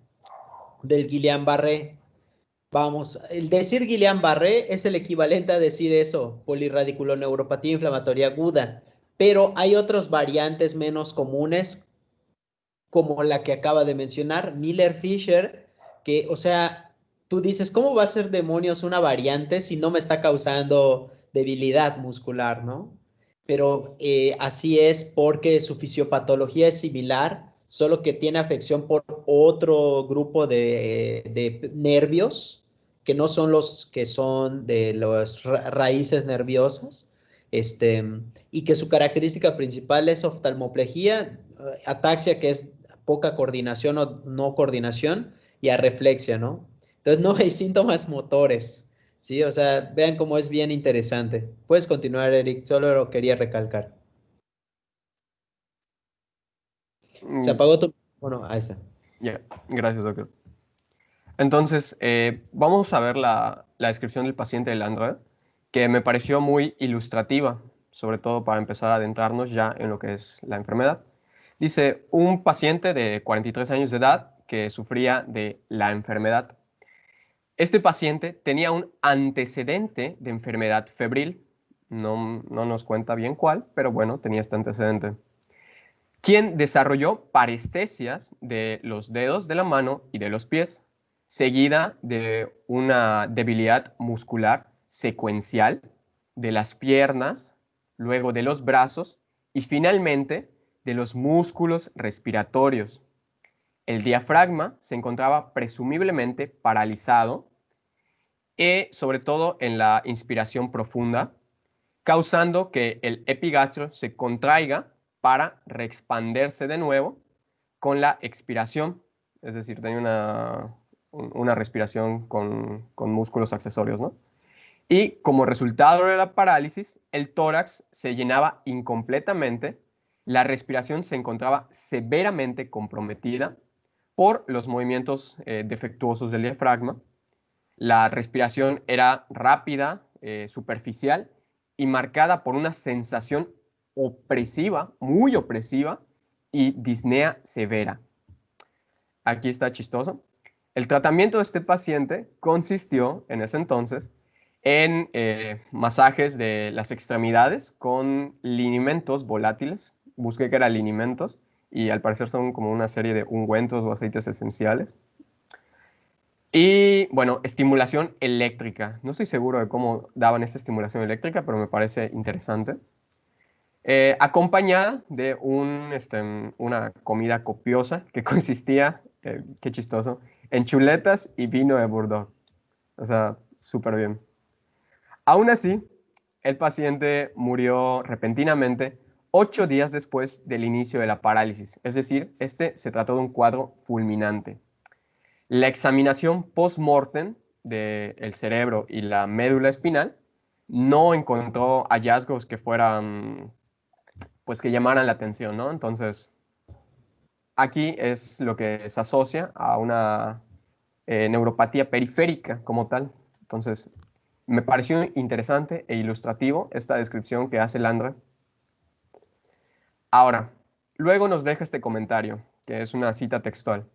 del Guillain-Barré. Vamos, el decir Guillain-Barré es el equivalente a decir eso, polirradiculoneuropatía inflamatoria aguda, pero hay otras variantes menos comunes, como la que acaba de mencionar, Miller-Fisher, que, o sea, tú dices, ¿cómo va a ser demonios una variante si no me está causando debilidad muscular, ¿no? Pero así es porque su fisiopatología es similar, solo que tiene afección por otro grupo de nervios, que no son los que son de las raíces nerviosas, y que su característica principal es oftalmoplejía, ataxia, que es poca coordinación o no coordinación, y arreflexia, ¿no? Entonces no hay síntomas motores, ¿sí? O sea, vean cómo es bien interesante. Puedes continuar, Eric, solo lo quería recalcar. Se Mm, apagó tu... Bueno, ahí está. ya, gracias, doctor. Entonces, vamos a ver la descripción del paciente de Landra, que me pareció muy ilustrativa, sobre todo para empezar a adentrarnos ya en lo que es la enfermedad. Dice, un paciente de 43 años de edad que sufría de la enfermedad. Este paciente tenía un antecedente de enfermedad febril, no nos cuenta bien cuál, pero bueno, tenía este antecedente, quien desarrolló parestesias de los dedos de la mano y de los pies, seguida de una debilidad muscular secuencial de las piernas, luego de los brazos y finalmente de los músculos respiratorios. El diafragma se encontraba presumiblemente paralizado y sobre todo en la inspiración profunda, causando que el epigastrio se contraiga para reexpanderse de nuevo con la expiración, es decir, tenía una respiración con músculos accesorios, ¿no? Y como resultado de la parálisis, el tórax se llenaba incompletamente, la respiración se encontraba severamente comprometida por los movimientos defectuosos del diafragma, la respiración era rápida, superficial y marcada por una sensación opresiva, muy opresiva y disnea severa. Aquí está chistoso. El tratamiento de este paciente consistió en ese entonces en masajes de las extremidades con linimentos volátiles. Busqué que eran linimentos y al parecer son como una serie de ungüentos o aceites esenciales. Y bueno, estimulación eléctrica. No estoy seguro de cómo daban esta estimulación eléctrica, pero me parece interesante. Acompañada de una comida copiosa que consistía, qué chistoso, en chuletas y vino de Bordeaux. O sea, súper bien. Aún así, el paciente murió repentinamente 8 días después del inicio de la parálisis. Es decir, este se trató de un cuadro fulminante. La examinación post-mortem del cerebro y la médula espinal no encontró hallazgos que fueran, pues que llamaran la atención, ¿no? Entonces, aquí es lo que se asocia a una neuropatía periférica como tal. Entonces, me pareció interesante e ilustrativo esta descripción que hace Landra. Ahora, luego nos deja este comentario, que es una cita textual.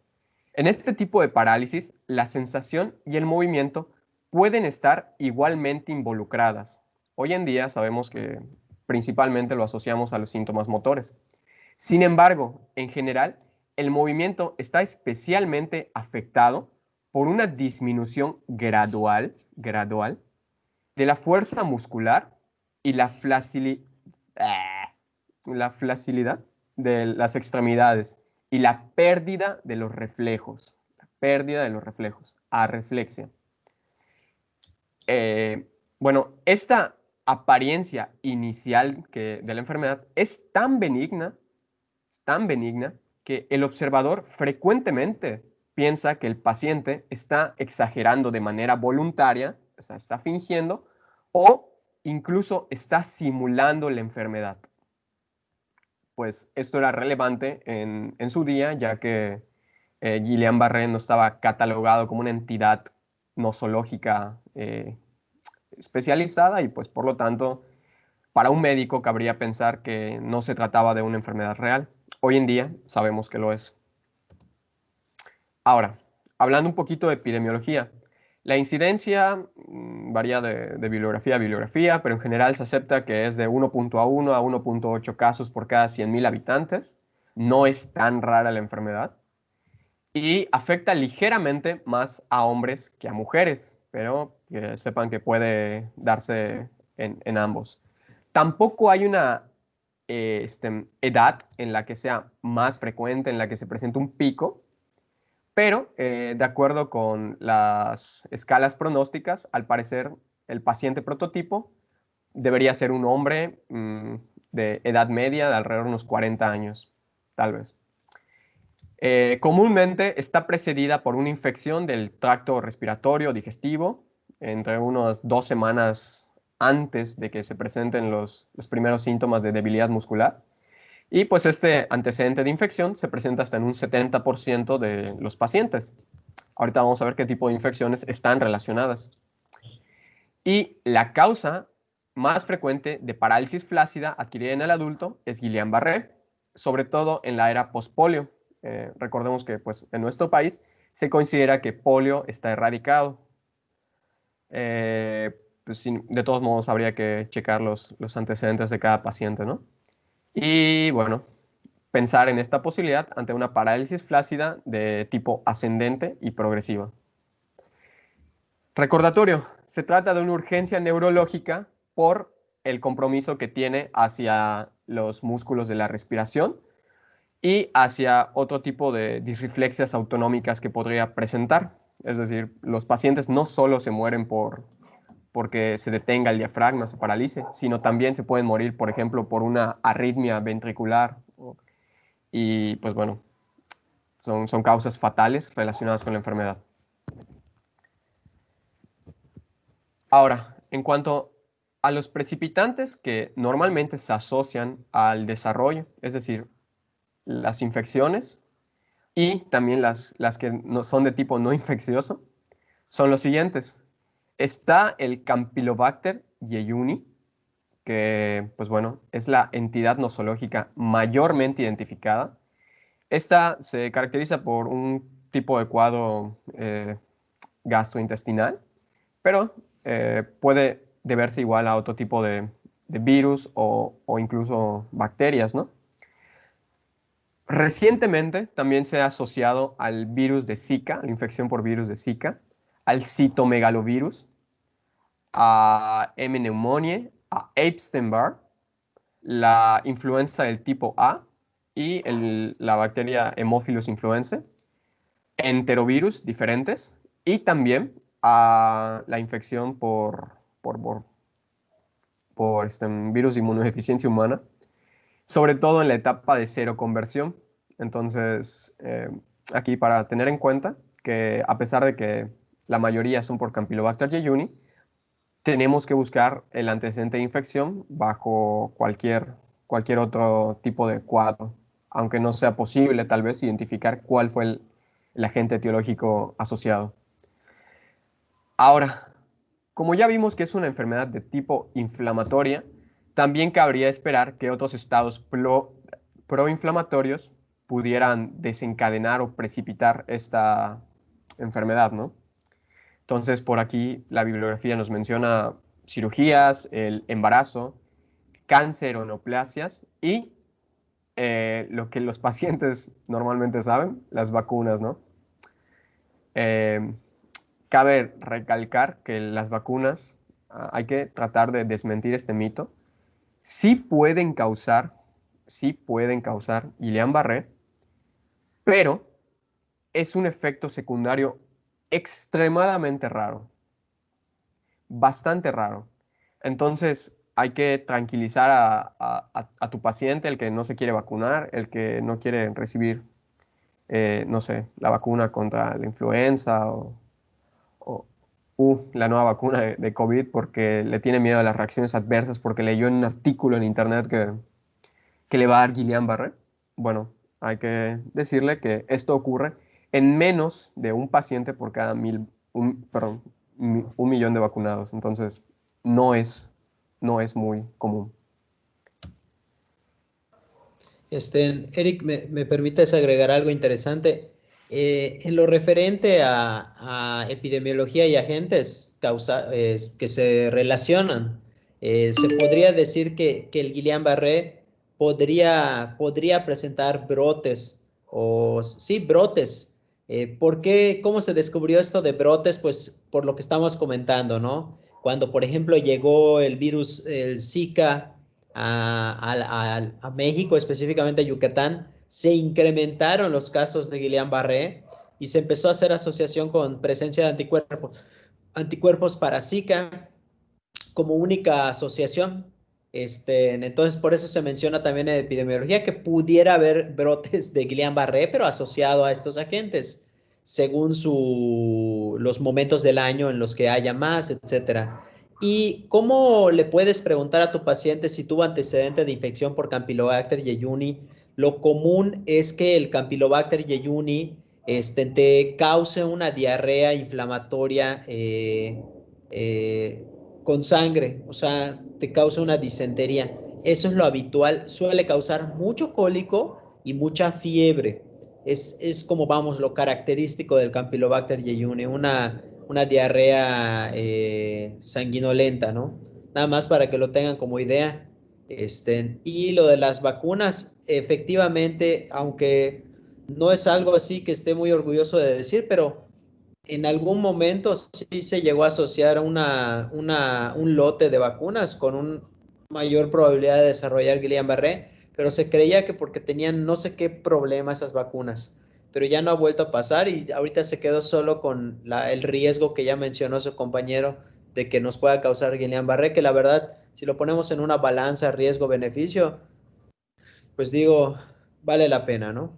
En este tipo de parálisis, la sensación y el movimiento pueden estar igualmente involucradas. Hoy en día sabemos que principalmente lo asociamos a los síntomas motores. Sin embargo, en general, el movimiento está especialmente afectado por una disminución gradual de la fuerza muscular y la flacidad de las extremidades y la pérdida de los reflejos. La pérdida de los reflejos. Arreflexia. Bueno, esta apariencia inicial de la enfermedad es tan benigna que el observador frecuentemente piensa que el paciente está exagerando de manera voluntaria, o sea, está fingiendo, o incluso está simulando la enfermedad. Pues esto era relevante en su día, ya que Guillain-Barré no estaba catalogado como una entidad nosológica especializada y pues por lo tanto para un médico cabría pensar que no se trataba de una enfermedad real. Hoy en día sabemos que lo es. Ahora, hablando un poquito de epidemiología, la incidencia varía de bibliografía a bibliografía, pero en general se acepta que es de 1.1 a 1.8 casos por cada 100.000 habitantes. No es tan rara la enfermedad y afecta ligeramente más a hombres que a mujeres, pero que sepan que puede darse en ambos. Tampoco hay una edad en la que sea más frecuente, en la que se presente un pico, pero de acuerdo con las escalas pronósticas, al parecer el paciente prototipo debería ser un hombre de edad media de alrededor de unos 40 años, tal vez. Comúnmente está precedida por una infección del tracto respiratorio digestivo entre unas 2 semanas antes de que se presenten los primeros síntomas de debilidad muscular. Y pues este antecedente de infección se presenta hasta en un 70% de los pacientes. Ahorita vamos a ver qué tipo de infecciones están relacionadas. Y la causa más frecuente de parálisis flácida adquirida en el adulto es Guillain-Barré, sobre todo en la era post-polio. Recordemos que pues, en nuestro país se considera que polio está erradicado. Pues, de todos modos habría que checar los antecedentes de cada paciente, ¿no? Y bueno, pensar en esta posibilidad ante una parálisis flácida de tipo ascendente y progresiva. Recordatorio, se trata de una urgencia neurológica por el compromiso que tiene hacia los músculos de la respiración y hacia otro tipo de disreflexias autonómicas que podría presentar. Es decir, los pacientes no solo se mueren porque se detenga el diafragma, se paralice, sino también se pueden morir, por ejemplo, por una arritmia ventricular. Y pues bueno, son causas fatales relacionadas con la enfermedad. Ahora, en cuanto a los precipitantes que normalmente se asocian al desarrollo, es decir, las infecciones y también las que no, son de tipo no infeccioso, son los siguientes. Está el Campylobacter jejuni, que pues bueno, es la entidad nosológica mayormente identificada. Esta se caracteriza por un tipo de cuadro gastrointestinal, pero puede deberse igual a otro tipo de virus o incluso bacterias, ¿no? Recientemente también se ha asociado al virus de Zika, la infección por virus de Zika, al citomegalovirus, a M. pneumoniae, a Epstein-Barr, la influenza del tipo A y la bacteria Haemophilus influenzae, enterovirus diferentes y también a la infección por por virus de inmunodeficiencia humana, sobre todo en la etapa de seroconversión. Entonces, aquí para tener en cuenta que a pesar de que la mayoría son por Campylobacter jejuni, tenemos que buscar el antecedente de infección bajo cualquier otro tipo de cuadro, aunque no sea posible tal vez identificar cuál fue el agente etiológico asociado. Ahora, como ya vimos que es una enfermedad de tipo inflamatoria, también cabría esperar que otros estados proinflamatorios pudieran desencadenar o precipitar esta enfermedad, ¿no? Entonces, por aquí la bibliografía nos menciona cirugías, el embarazo, cáncer o neoplasias y lo que los pacientes normalmente saben, las vacunas, ¿no? Cabe recalcar que las vacunas, hay que tratar de desmentir este mito, sí pueden causar Guillain-Barré, pero es un efecto secundario extremadamente raro, bastante raro. Entonces, hay que tranquilizar a tu paciente, el que no se quiere vacunar, el que no quiere recibir, no sé, la vacuna contra la influenza o la nueva vacuna de COVID porque le tiene miedo a las reacciones adversas, porque leyó en un artículo en internet que le va a dar Guillain-Barré. Bueno, hay que decirle que esto ocurre en menos de un paciente por cada un millón de vacunados. Entonces, no es muy común. Eric, ¿me permites agregar algo interesante? En lo referente a epidemiología y agentes que se relacionan, se podría decir que el Guillain-Barré podría presentar brotes, o sí, brotes. ¿Por qué? ¿Cómo se descubrió esto de brotes? Pues por lo que estamos comentando, ¿no? Cuando, por ejemplo, llegó el virus, el Zika, a México, específicamente a Yucatán, se incrementaron los casos de Guillain-Barré y se empezó a hacer asociación con presencia de anticuerpos para Zika como única asociación. Entonces, por eso se menciona también en epidemiología que pudiera haber brotes de Guillain-Barré, pero asociado a estos agentes, según los momentos del año en los que haya más, etcétera. ¿Y cómo le puedes preguntar a tu paciente si tuvo antecedente de infección por Campylobacter jejuni? Lo común es que el Campylobacter jejuni te cause una diarrea inflamatoria con sangre, o sea, te causa una disentería. Eso es lo habitual, suele causar mucho cólico y mucha fiebre. Es como vamos, lo característico del Campylobacter jejuni, una diarrea sanguinolenta, ¿no? Nada más para que lo tengan como idea. Y lo de las vacunas, efectivamente, aunque no es algo así que esté muy orgulloso de decir, pero en algún momento sí se llegó a asociar un lote de vacunas con una mayor probabilidad de desarrollar Guillain-Barré, pero se creía que porque tenían no sé qué problema esas vacunas, pero ya no ha vuelto a pasar y ahorita se quedó solo con el riesgo que ya mencionó su compañero de que nos pueda causar Guillain-Barré, que la verdad, si lo ponemos en una balanza riesgo-beneficio, pues digo, vale la pena, ¿no?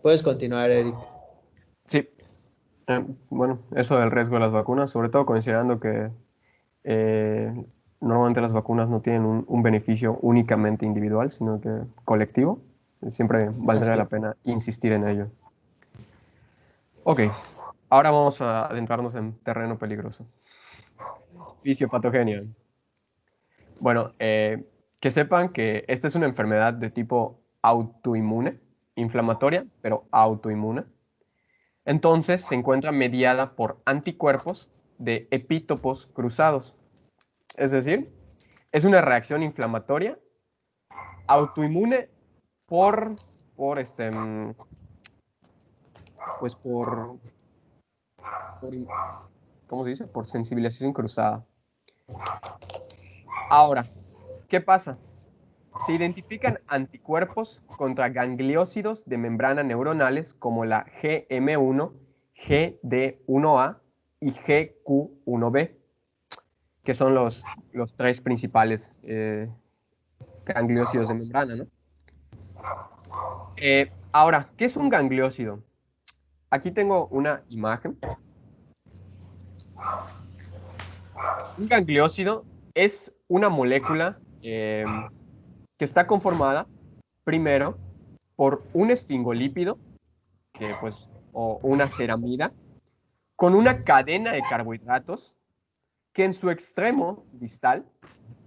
Puedes continuar, Eric. Sí, bueno, eso del riesgo de las vacunas, sobre todo considerando que normalmente las vacunas no tienen un beneficio únicamente individual, sino que colectivo. Siempre valdría la pena insistir en ello. Ok, ahora vamos a adentrarnos en terreno peligroso. Fisiopatogenia. Bueno, que sepan que esta es una enfermedad de tipo autoinmune, inflamatoria, pero autoinmune. Entonces se encuentra mediada por anticuerpos de epítopos cruzados. Es decir, es una reacción inflamatoria autoinmune por pues por, ¿cómo se dice? Por sensibilización cruzada. Ahora, ¿qué pasa? Se identifican anticuerpos contra gangliósidos de membrana neuronales como la GM1, GD1A y GQ1B. que son los tres principales gangliósidos de membrana, ¿no? Ahora, ¿qué es un gangliósido? Aquí tengo una imagen. Un gangliósido es una molécula que está conformada primero por un esfingolípido, o una ceramida, con una cadena de carbohidratos que en su extremo distal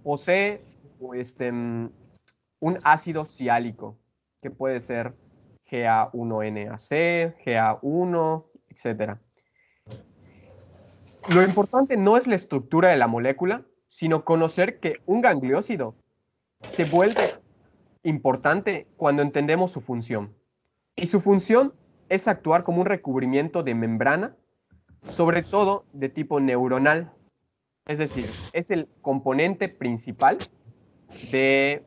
posee un ácido siálico, que puede ser GA1NAC, GA1, etc. Lo importante no es la estructura de la molécula, sino conocer que un gangliósido se vuelve importante cuando entendemos su función. Y su función es actuar como un recubrimiento de membrana, sobre todo de tipo neuronal. Es decir, es el componente principal de,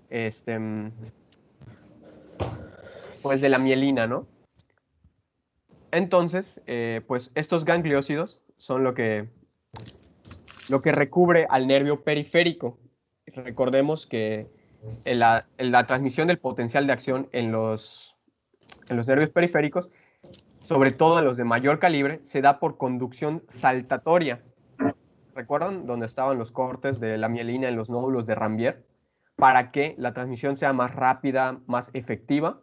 pues de la mielina, ¿no? Entonces, pues estos gangliósidos son lo que recubre al nervio periférico. Recordemos que la transmisión del potencial de acción en los nervios periféricos, sobre todo en los de mayor calibre, se da por conducción saltatoria. ¿Recuerdan dónde estaban los cortes de la mielina en los nódulos de Ranvier? Para que la transmisión sea más rápida, más efectiva,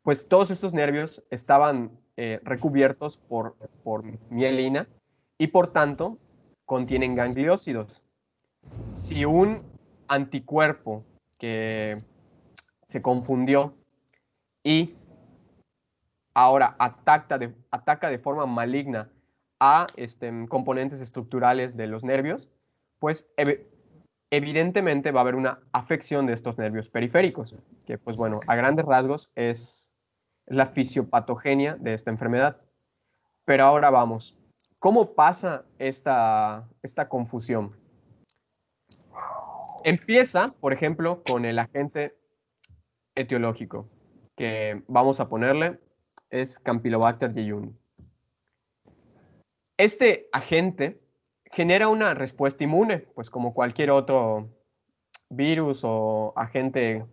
pues todos estos nervios estaban recubiertos por mielina y por tanto contienen gangliósidos. Si un anticuerpo que se confundió y ahora ataca de forma maligna a componentes estructurales de los nervios, pues evidentemente va a haber una afección de estos nervios periféricos, que pues bueno, a grandes rasgos es la fisiopatogenia de esta enfermedad. Pero ahora vamos, ¿cómo pasa esta confusión? Empieza, por ejemplo, con el agente etiológico, que vamos a ponerle, es Campylobacter jejuni. Este agente genera una respuesta inmune, pues como cualquier otro virus o agente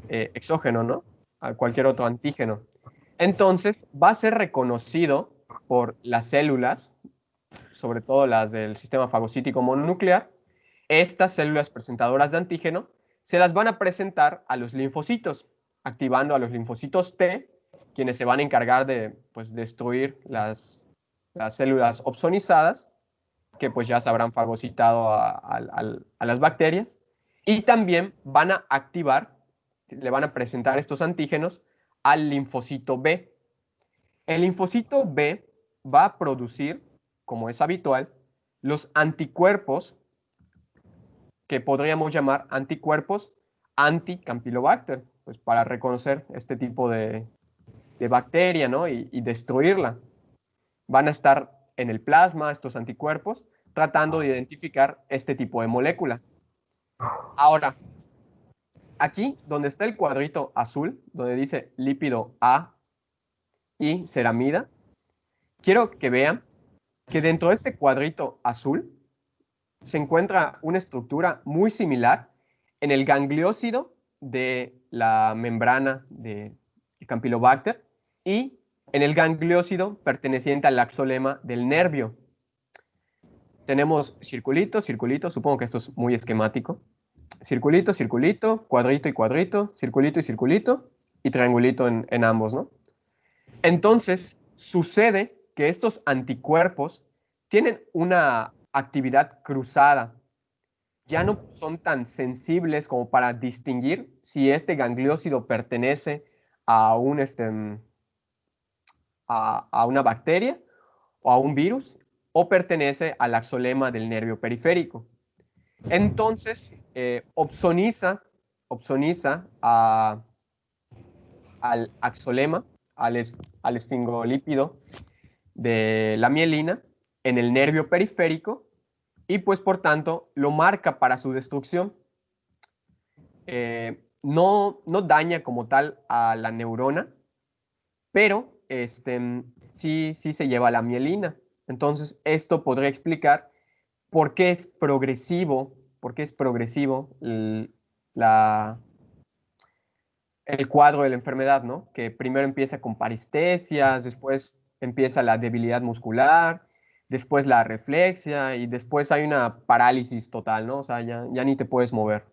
exógeno, ¿no? A cualquier otro antígeno. Entonces, va a ser reconocido por las células, sobre todo las del sistema fagocítico mononuclear. Estas células presentadoras de antígeno se las van a presentar a los linfocitos, activando a los linfocitos T, quienes se van a encargar de pues, destruir las células opsonizadas, que pues ya se habrán fagocitado a las bacterias, y también van a activar, le van a presentar estos antígenos al linfocito B. El linfocito B va a producir, como es habitual, los anticuerpos que podríamos llamar anticuerpos anti-Campylobacter, pues para reconocer este tipo de bacteria, ¿no? y destruirla. Van a estar en el plasma estos anticuerpos tratando de identificar este tipo de molécula. Ahora, aquí donde está el cuadrito azul, donde dice lípido A y ceramida, quiero que vean que dentro de este cuadrito azul se encuentra una estructura muy similar en el gangliósido de la membrana de Campylobacter y en el gangliósido perteneciente al axolema del nervio. Tenemos circulito, circulito, supongo que esto es muy esquemático. Circulito, circulito, cuadrito y cuadrito, circulito y circulito, y triangulito en ambos, ¿no? Entonces, sucede que estos anticuerpos tienen una actividad cruzada. Ya no son tan sensibles como para distinguir si este gangliósido pertenece a a una bacteria o a un virus, o pertenece al axolema del nervio periférico. Entonces, opsoniza al axolema, al esfingolípido de la mielina en el nervio periférico y pues por tanto lo marca para su destrucción. No daña como tal a la neurona, pero sí se lleva la mielina. Entonces esto podría explicar ¿por qué es progresivo? ¿Por qué es progresivo el cuadro de la enfermedad, ¿no? Que primero empieza con parestesias, después empieza la debilidad muscular, después la reflexia y después hay una parálisis total, ¿no? O sea, ya ni te puedes mover.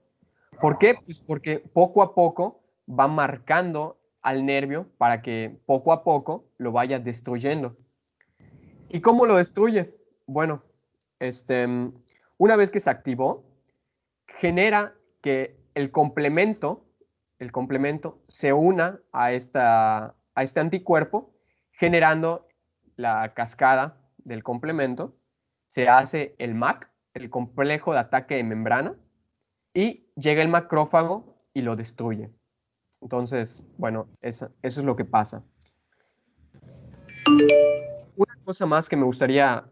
¿Por qué? Pues porque poco a poco va marcando al nervio para que poco a poco lo vaya destruyendo. ¿Y cómo lo destruye? Bueno, una vez que se activó, genera que el complemento se una a este anticuerpo, generando la cascada del complemento. Se hace el MAC, el complejo de ataque de membrana, y llega el macrófago y lo destruye. Entonces, bueno, eso es lo que pasa. Una cosa más que me gustaría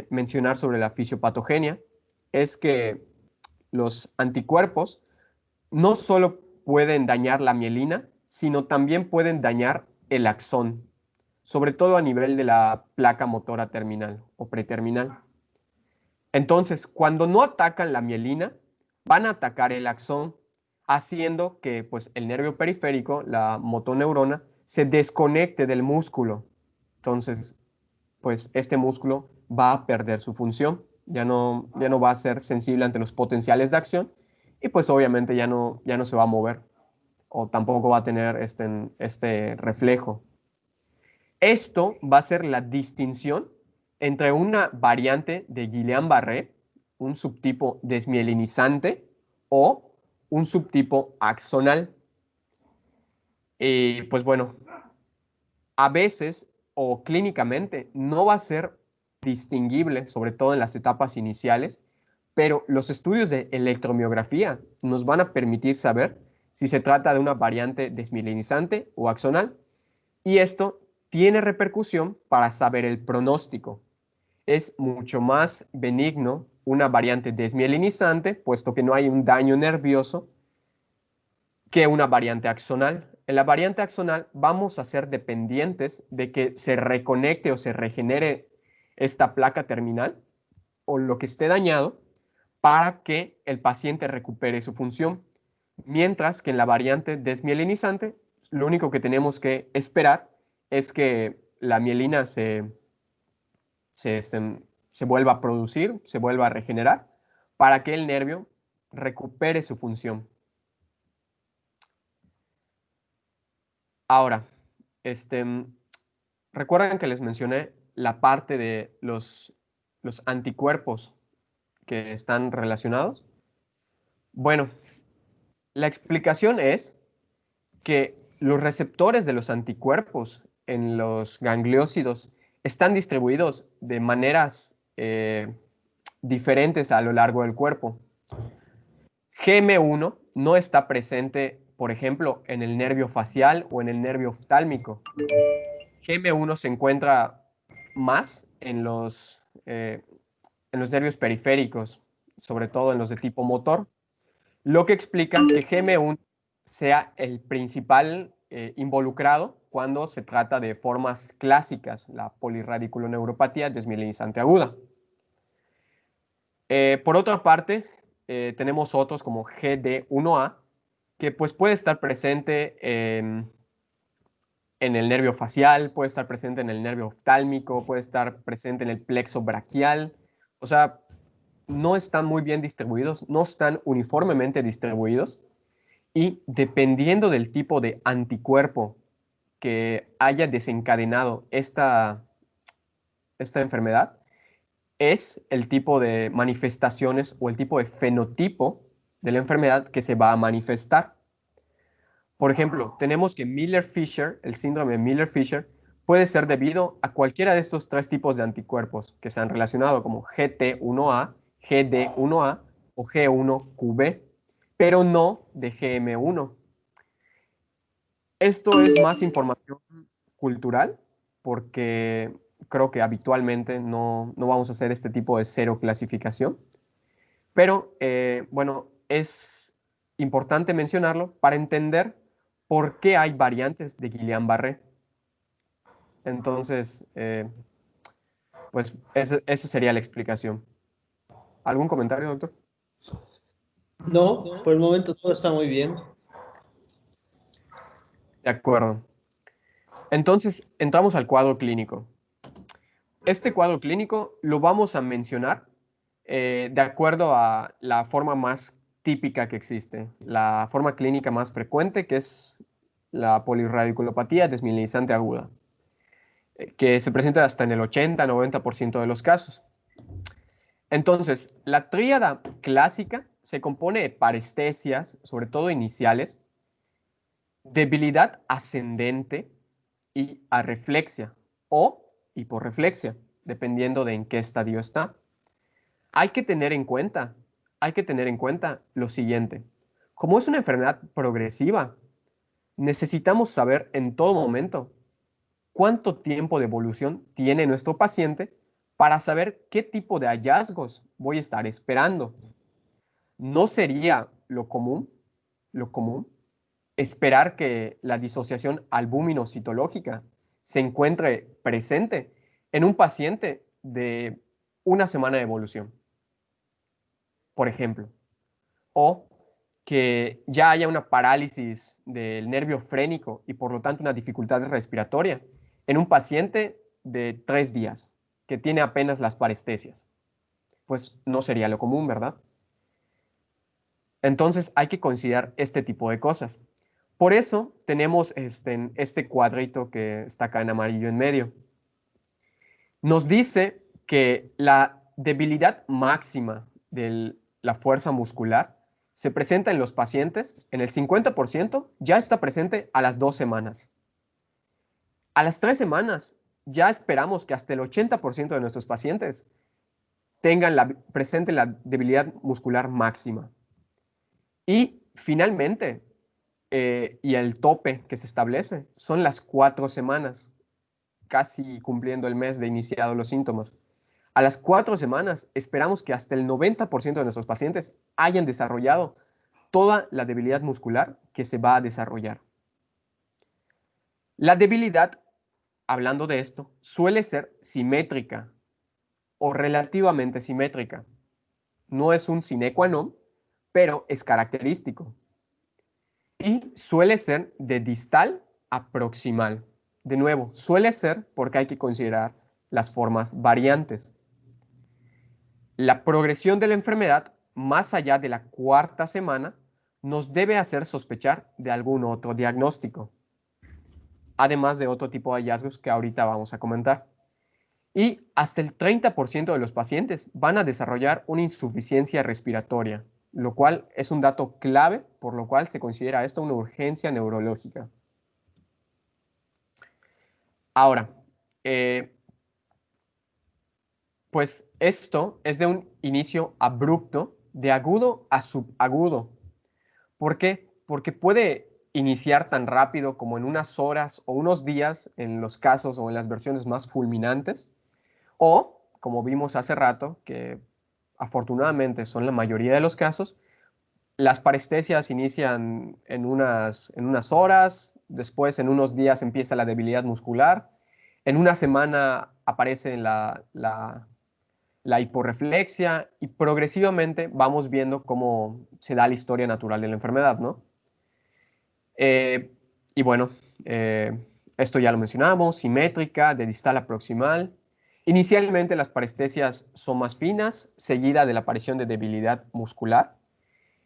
mencionar sobre la fisiopatogenia es que los anticuerpos no solo pueden dañar la mielina, sino también pueden dañar el axón, sobre todo a nivel de la placa motora terminal o preterminal. Entonces, cuando no atacan la mielina, van a atacar el axón, haciendo que pues, el nervio periférico, la motoneurona, se desconecte del músculo. Entonces, pues este músculo va a perder su función, ya no va a ser sensible ante los potenciales de acción y pues obviamente ya no se va a mover o tampoco va a tener este reflejo. Esto va a ser la distinción entre una variante de Guillain-Barré, un subtipo desmielinizante o un subtipo axonal. Y pues bueno, a veces o clínicamente no va a ser distinguible, sobre todo en las etapas iniciales, pero los estudios de electromiografía nos van a permitir saber si se trata de una variante desmielinizante o axonal, y esto tiene repercusión para saber el pronóstico. Es mucho más benigno una variante desmielinizante, puesto que no hay un daño nervioso, que una variante axonal. En la variante axonal vamos a ser dependientes de que se reconecte o se regenere esta placa terminal o lo que esté dañado para que el paciente recupere su función. Mientras que en la variante desmielinizante, lo único que tenemos que esperar es que la mielina se vuelva a producir, se vuelva a regenerar para que el nervio recupere su función. Ahora, recuerdan que les mencioné la parte de los anticuerpos que están relacionados. Bueno, la explicación es que los receptores de los anticuerpos en los gangliósidos están distribuidos de maneras diferentes a lo largo del cuerpo. GM1 no está presente, por ejemplo, en el nervio facial o en el nervio oftálmico. GM1 se encuentra más en los nervios periféricos, sobre todo en los de tipo motor, lo que explica que GM1 sea el principal involucrado cuando se trata de formas clásicas, la polirradiculoneuropatía desmielinizante aguda. Por otra parte, tenemos otros como GD1A, que pues puede estar presente en el nervio facial, puede estar presente en el nervio oftálmico, puede estar presente en el plexo braquial. O sea, no están muy bien distribuidos, no están uniformemente distribuidos, y dependiendo del tipo de anticuerpo que haya desencadenado esta enfermedad, es el tipo de manifestaciones o el tipo de fenotipo de la enfermedad que se va a manifestar. Por ejemplo, tenemos que Miller-Fisher, el síndrome de Miller-Fisher, puede ser debido a cualquiera de estos tres tipos de anticuerpos que se han relacionado como GT1A, GD1A o G1QB, pero no de GM1. Esto es más información cultural porque creo que habitualmente no vamos a hacer este tipo de cero clasificación, pero bueno, es importante mencionarlo para entender por qué hay variantes de Guillain-Barré. Entonces, pues esa sería la explicación. ¿Algún comentario, doctor? No, por el momento todo está muy bien. De acuerdo. Entonces, entramos al cuadro clínico. Este cuadro clínico lo vamos a mencionar de acuerdo a la forma más típica que existe, la forma clínica más frecuente, que es la polirradiculopatía desmielinizante aguda, que se presenta hasta en el 80-90% de los casos. Entonces, la tríada clásica se compone de parestesias, sobre todo iniciales, debilidad ascendente y arreflexia o hiporreflexia, dependiendo de en qué estadio está. Hay que tener en cuenta, lo siguiente. Como es una enfermedad progresiva, necesitamos saber en todo momento cuánto tiempo de evolución tiene nuestro paciente para saber qué tipo de hallazgos voy a estar esperando. No sería lo común, esperar que la disociación albúmino-citológica se encuentre presente en un paciente de una semana de evolución, por ejemplo, o que ya haya una parálisis del nervio frénico y por lo tanto una dificultad respiratoria en un paciente de 3 días que tiene apenas las parestesias. Pues no sería lo común, ¿verdad? Entonces hay que considerar este tipo de cosas. Por eso tenemos este cuadrito que está acá en amarillo en medio. Nos dice que la debilidad máxima de la fuerza muscular se presenta en los pacientes, en el 50% ya está presente a las 2 semanas. A las 3 semanas ya esperamos que hasta el 80% de nuestros pacientes tengan presente la debilidad muscular máxima. Y finalmente, y el tope que se establece son las 4 semanas, casi cumpliendo el mes de iniciado los síntomas. A las 4 semanas esperamos que hasta el 90% de nuestros pacientes hayan desarrollado toda la debilidad muscular que se va a desarrollar. La debilidad, hablando de esto, suele ser simétrica o relativamente simétrica. No es un sine qua non, pero es característico. Y suele ser de distal a proximal. De nuevo, suele ser porque hay que considerar las formas variantes. La progresión de la enfermedad, más allá de la 4ª semana, nos debe hacer sospechar de algún otro diagnóstico, además de otro tipo de hallazgos que ahorita vamos a comentar. Y hasta el 30% de los pacientes van a desarrollar una insuficiencia respiratoria, lo cual es un dato clave, por lo cual se considera esto una urgencia neurológica. Ahora, pues esto es de un inicio abrupto, de agudo a subagudo. ¿Por qué? Porque puede iniciar tan rápido como en unas horas o unos días en los casos o en las versiones más fulminantes, o, como vimos hace rato, que afortunadamente son la mayoría de los casos, las parestesias inician en unas horas, después en unos días empieza la debilidad muscular, en una semana aparece la hiporreflexia y progresivamente vamos viendo cómo se da la historia natural de la enfermedad, ¿no? Y bueno, esto ya lo mencionamos, simétrica, de distal a proximal. Inicialmente las parestesias son más finas, seguida de la aparición de debilidad muscular.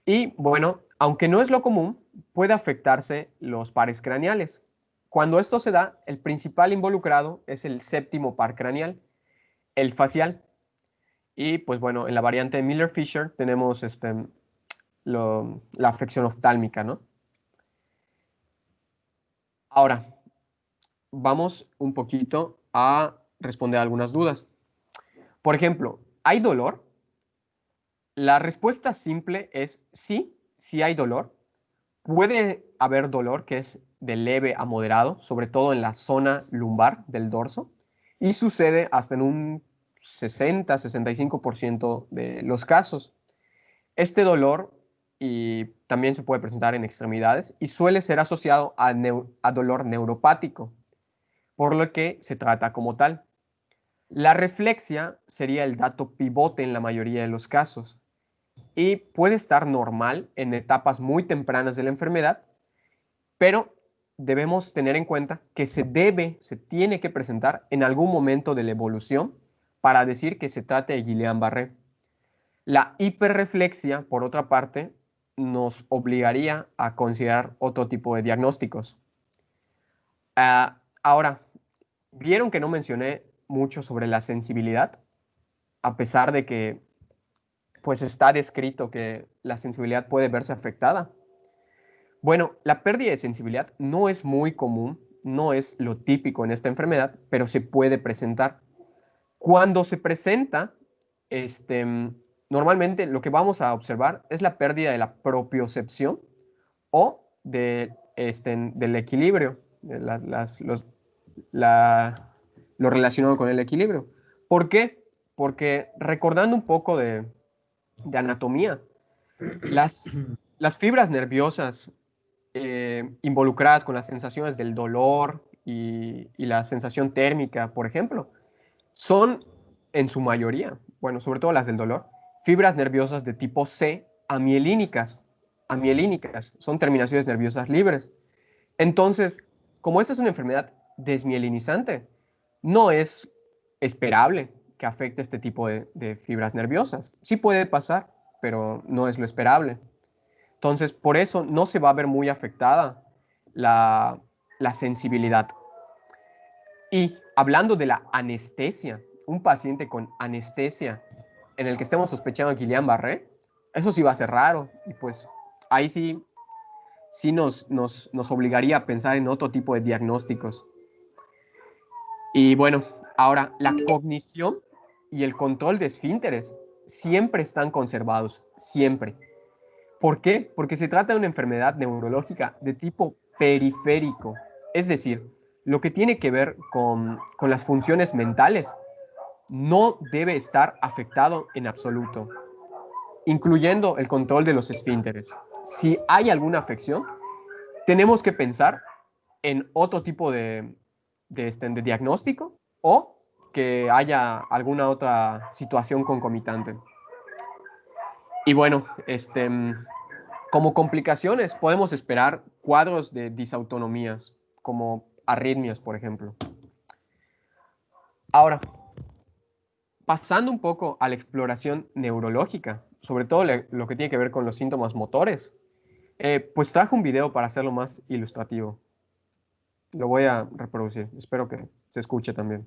Y bueno, aunque no es lo común, puede afectarse los pares craneales. Cuando esto se da, el principal involucrado es el 7º par craneal, el facial. Y pues bueno, en la variante Miller-Fisher tenemos la afección oftálmica, ¿no? Ahora, vamos un poquito a responder algunas dudas. Por ejemplo, ¿hay dolor? La respuesta simple es sí, sí hay dolor. Puede haber dolor que es de leve a moderado, sobre todo en la zona lumbar del dorso, y sucede hasta en un 60-65% de los casos. Este dolor también se puede presentar en extremidades y suele ser asociado a dolor neuropático, por lo que se trata como tal. La reflexia sería el dato pivote en la mayoría de los casos y puede estar normal en etapas muy tempranas de la enfermedad, pero debemos tener en cuenta que se tiene que presentar en algún momento de la evolución para decir que se trata de Guillain-Barré. La hiperreflexia, por otra parte, nos obligaría a considerar otro tipo de diagnósticos. Ahora, vieron que no mencioné mucho sobre la sensibilidad, a pesar de que pues está descrito que la sensibilidad puede verse afectada. Bueno, la pérdida de sensibilidad no es muy común, no es lo típico en esta enfermedad, pero se puede presentar. Cuando se presenta, normalmente lo que vamos a observar es la pérdida de la propiocepción o del equilibrio, de lo relacionado con el equilibrio. ¿Por qué? Porque recordando un poco de anatomía, las fibras nerviosas involucradas con las sensaciones del dolor y la sensación térmica, por ejemplo, son en su mayoría, bueno, sobre todo las del dolor, fibras nerviosas de tipo C amielínicas. Amielínicas son terminaciones nerviosas libres. Entonces, como esta es una enfermedad desmielinizante, no es esperable que afecte este tipo de fibras nerviosas. Sí puede pasar, pero no es lo esperable. Entonces, por eso no se va a ver muy afectada la sensibilidad. Y hablando de la anestesia, un paciente con anestesia en el que estemos sospechando Guillain-Barré, eso sí va a ser raro. Y pues ahí sí nos obligaría a pensar en otro tipo de diagnósticos. Y bueno, ahora la cognición y el control de esfínteres siempre están conservados, siempre. ¿Por qué? Porque se trata de una enfermedad neurológica de tipo periférico, es decir, lo que tiene que ver con las funciones mentales no debe estar afectado en absoluto, incluyendo el control de los esfínteres. Si hay alguna afección, tenemos que pensar en otro tipo de diagnóstico o que haya alguna otra situación concomitante. Y bueno, como complicaciones podemos esperar cuadros de disautonomías, como arritmias, por ejemplo. Ahora, pasando un poco a la exploración neurológica, sobre todo lo que tiene que ver con los síntomas motores, pues traje un video para hacerlo más ilustrativo. Lo voy a reproducir, espero que se escuche también.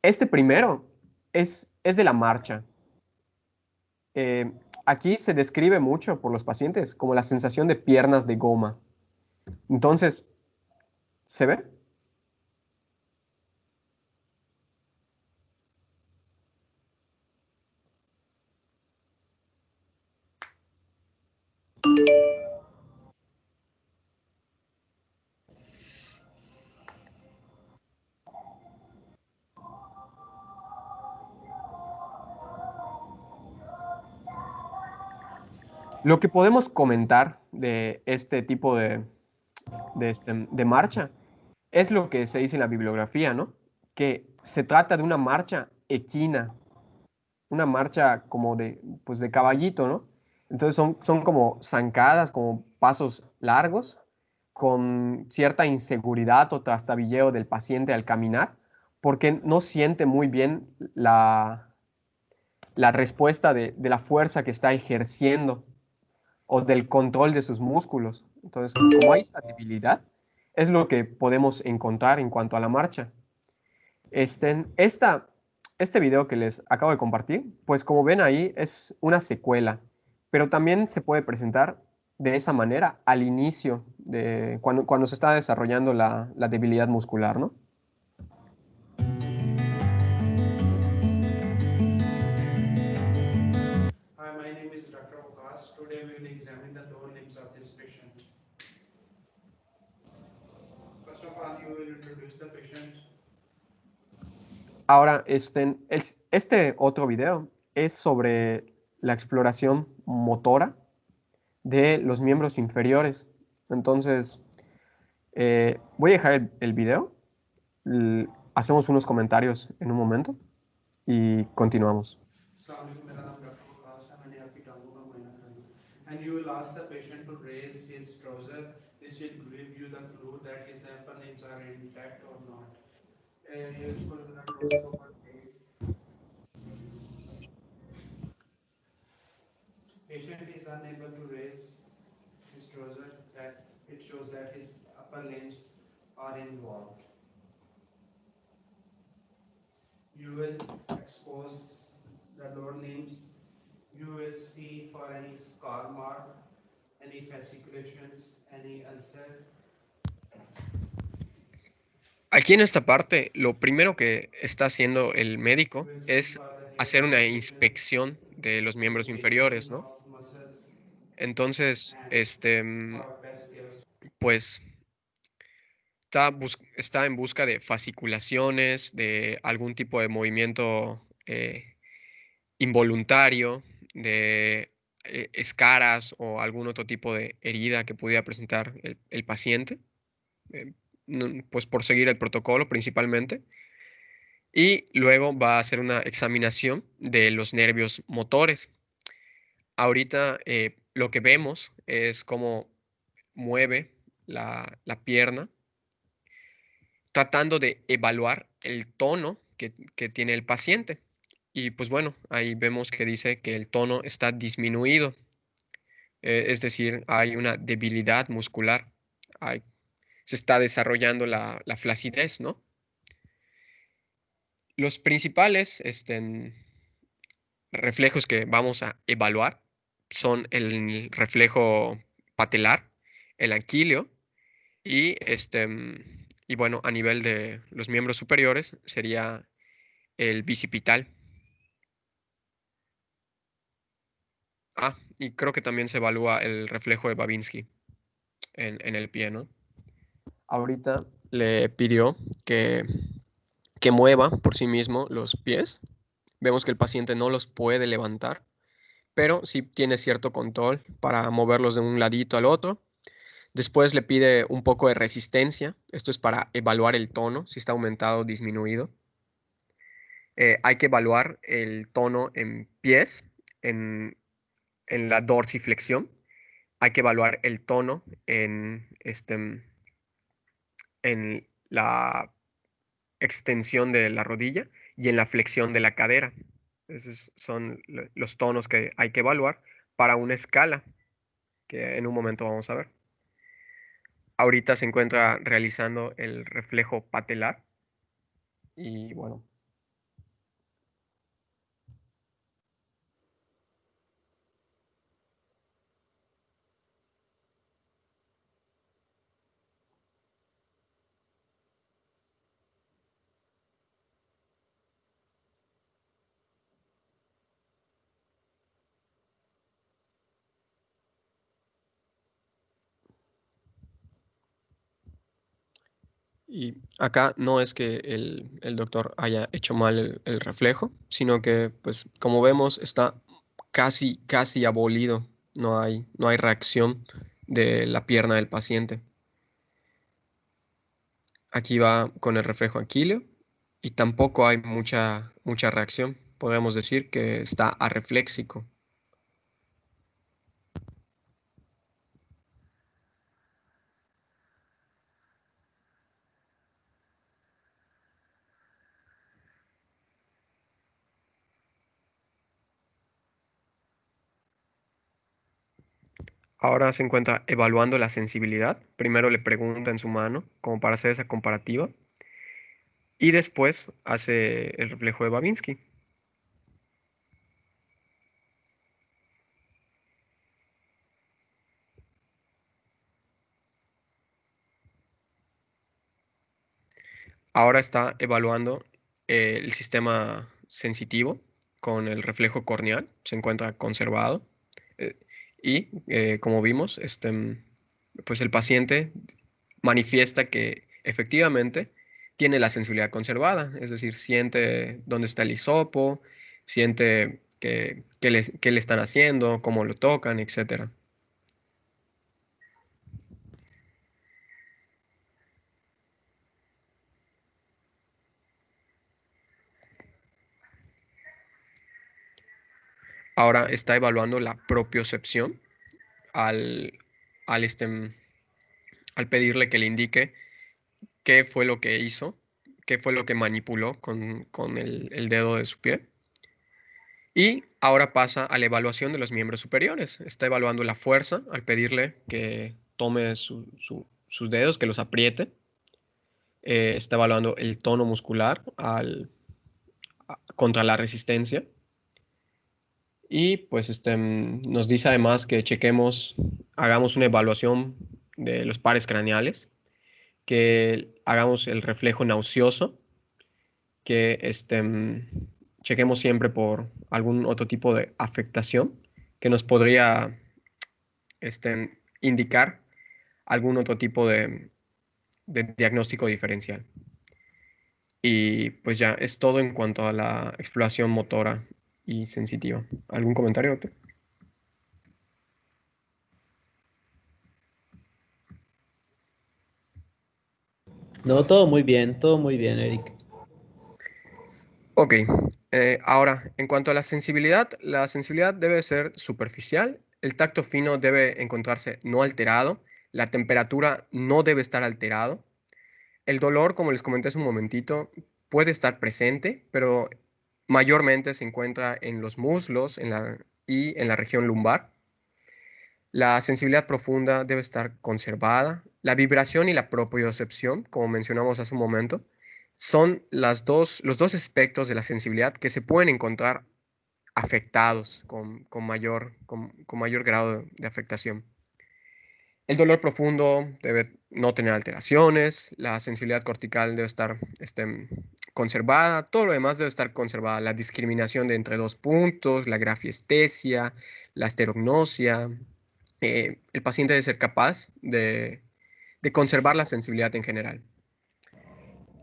Este primero es de la marcha. Aquí se describe mucho por los pacientes como la sensación de piernas de goma. Entonces, ¿se ve? Lo que podemos comentar de este tipo de marcha es lo que se dice en la bibliografía, ¿no? Que se trata de una marcha equina, una marcha como pues de caballito, ¿no? Entonces son como zancadas, como pasos largos, con cierta inseguridad o trastabilleo del paciente al caminar, porque no siente muy bien la respuesta de la fuerza que está ejerciendo o del control de sus músculos. Entonces, como hay esta debilidad, es lo que podemos encontrar en cuanto a la marcha. Este video que les acabo de compartir, pues como ven ahí, es una secuela, pero también se puede presentar de esa manera al inicio, de cuando se está desarrollando la debilidad muscular, ¿no? Hi, my name is Dr. Okas. Today we will examine the lower limbs of this patient. First of all, you will introduce the patient. Ahora, este otro video es sobre la exploración motora de los miembros inferiores. Entonces, voy a dejar el video. hacemos unos comentarios en un momento y continuamos. And you will ask the patient to raise his trouser. This will give you the clue that his upper limbs are intact or not. Patient is unable to raise his trouser, that it shows that his upper limbs are involved. You will expose the lower limbs. You will see for any scar mark, any fasciculations, any ulcer. Aquí en esta parte, lo primero que está haciendo el médico es hacer una inspección de los miembros inferiores, ¿no? Entonces, pues está en busca de fasciculaciones, de algún tipo de movimiento involuntario, de escaras o algún otro tipo de herida que pudiera presentar el paciente, eh, pues por seguir el protocolo principalmente. Y luego va a hacer una examinación de los nervios motores. Ahorita lo que vemos es cómo mueve la pierna, tratando de evaluar el tono que tiene el paciente. Y pues bueno, ahí vemos que dice que el tono está disminuido, es decir, hay una debilidad muscular, se está desarrollando la flacidez, ¿no? Los principales reflejos que vamos a evaluar son el reflejo patelar, el anquileo y bueno, a nivel de los miembros superiores sería el bicipital. Y creo que también se evalúa el reflejo de Babinski en el pie, ¿no? Ahorita le pidió que mueva por sí mismo los pies. Vemos que el paciente no los puede levantar, pero sí tiene cierto control para moverlos de un ladito al otro. Después le pide un poco de resistencia. Esto es para evaluar el tono, si está aumentado o disminuido. Hay que evaluar el tono en pies, en la dorsiflexión. Hay que evaluar el tono en la extensión de la rodilla y en la flexión de la cadera. Esos son los tonos que hay que evaluar para una escala que en un momento vamos a ver. Ahorita se encuentra realizando el reflejo patelar y bueno. Y acá no es que el doctor haya hecho mal el reflejo, sino que, pues, como vemos, está casi abolido. No hay reacción de la pierna del paciente. Aquí va con el reflejo anquileo y tampoco hay mucha reacción. Podemos decir que está arrefléxico. Ahora se encuentra evaluando la sensibilidad. Primero le pregunta en su mano, como para hacer esa comparativa, y después hace el reflejo de Babinski. Ahora está evaluando el sistema sensitivo con el reflejo corneal. Se encuentra conservado. eh, como vimos, pues el paciente manifiesta que efectivamente tiene la sensibilidad conservada, es decir, siente dónde está el hisopo, siente qué le están haciendo, cómo lo tocan, etc. ahora está evaluando la propiocepción al, al, al pedirle que le indique qué fue lo que hizo, qué fue lo que manipuló con el dedo de su pie. Y ahora pasa a la evaluación de los miembros superiores. Está evaluando la fuerza al pedirle que tome sus dedos, que los apriete. Está evaluando el tono muscular contra la resistencia. Y pues nos dice además que hagamos una evaluación de los pares craneales, que hagamos el reflejo nauseoso, que chequemos siempre por algún otro tipo de afectación que nos podría indicar algún otro tipo de diagnóstico diferencial. Y pues ya es todo en cuanto a la exploración motora y sensitiva. ¿Algún comentario, doctor? No, todo muy bien, Eric. Ok, ahora, en cuanto a la sensibilidad debe ser superficial, el tacto fino debe encontrarse no alterado, la temperatura no debe estar alterado, el dolor, como les comenté hace un momentito, puede estar presente, pero mayormente se encuentra en los muslos y en la región lumbar. La sensibilidad profunda debe estar conservada. La vibración y la propiocepción, como mencionamos hace un momento, son los dos aspectos de la sensibilidad que se pueden encontrar afectados con mayor grado de afectación. El dolor profundo debe no tener alteraciones, la sensibilidad cortical debe estar conservada, todo lo demás debe estar conservada, la discriminación de entre dos puntos, la grafiestesia, la asterognosia. El paciente debe ser capaz de conservar la sensibilidad en general.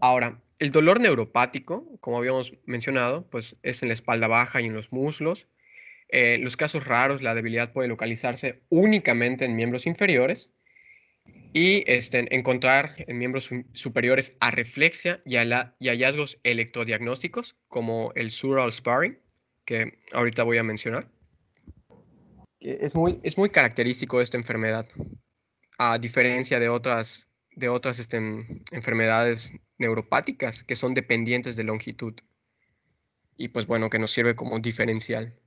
Ahora, el dolor neuropático, como habíamos mencionado, pues es en la espalda baja y en los muslos. En los casos raros, la debilidad puede localizarse únicamente en miembros inferiores y encontrar en miembros superiores arreflexia y hallazgos electrodiagnósticos como el Sural Sparring, que ahorita voy a mencionar. Es muy característico de esta enfermedad, a diferencia de otras enfermedades neuropáticas que son dependientes de longitud y pues bueno, que nos sirve como diferencial.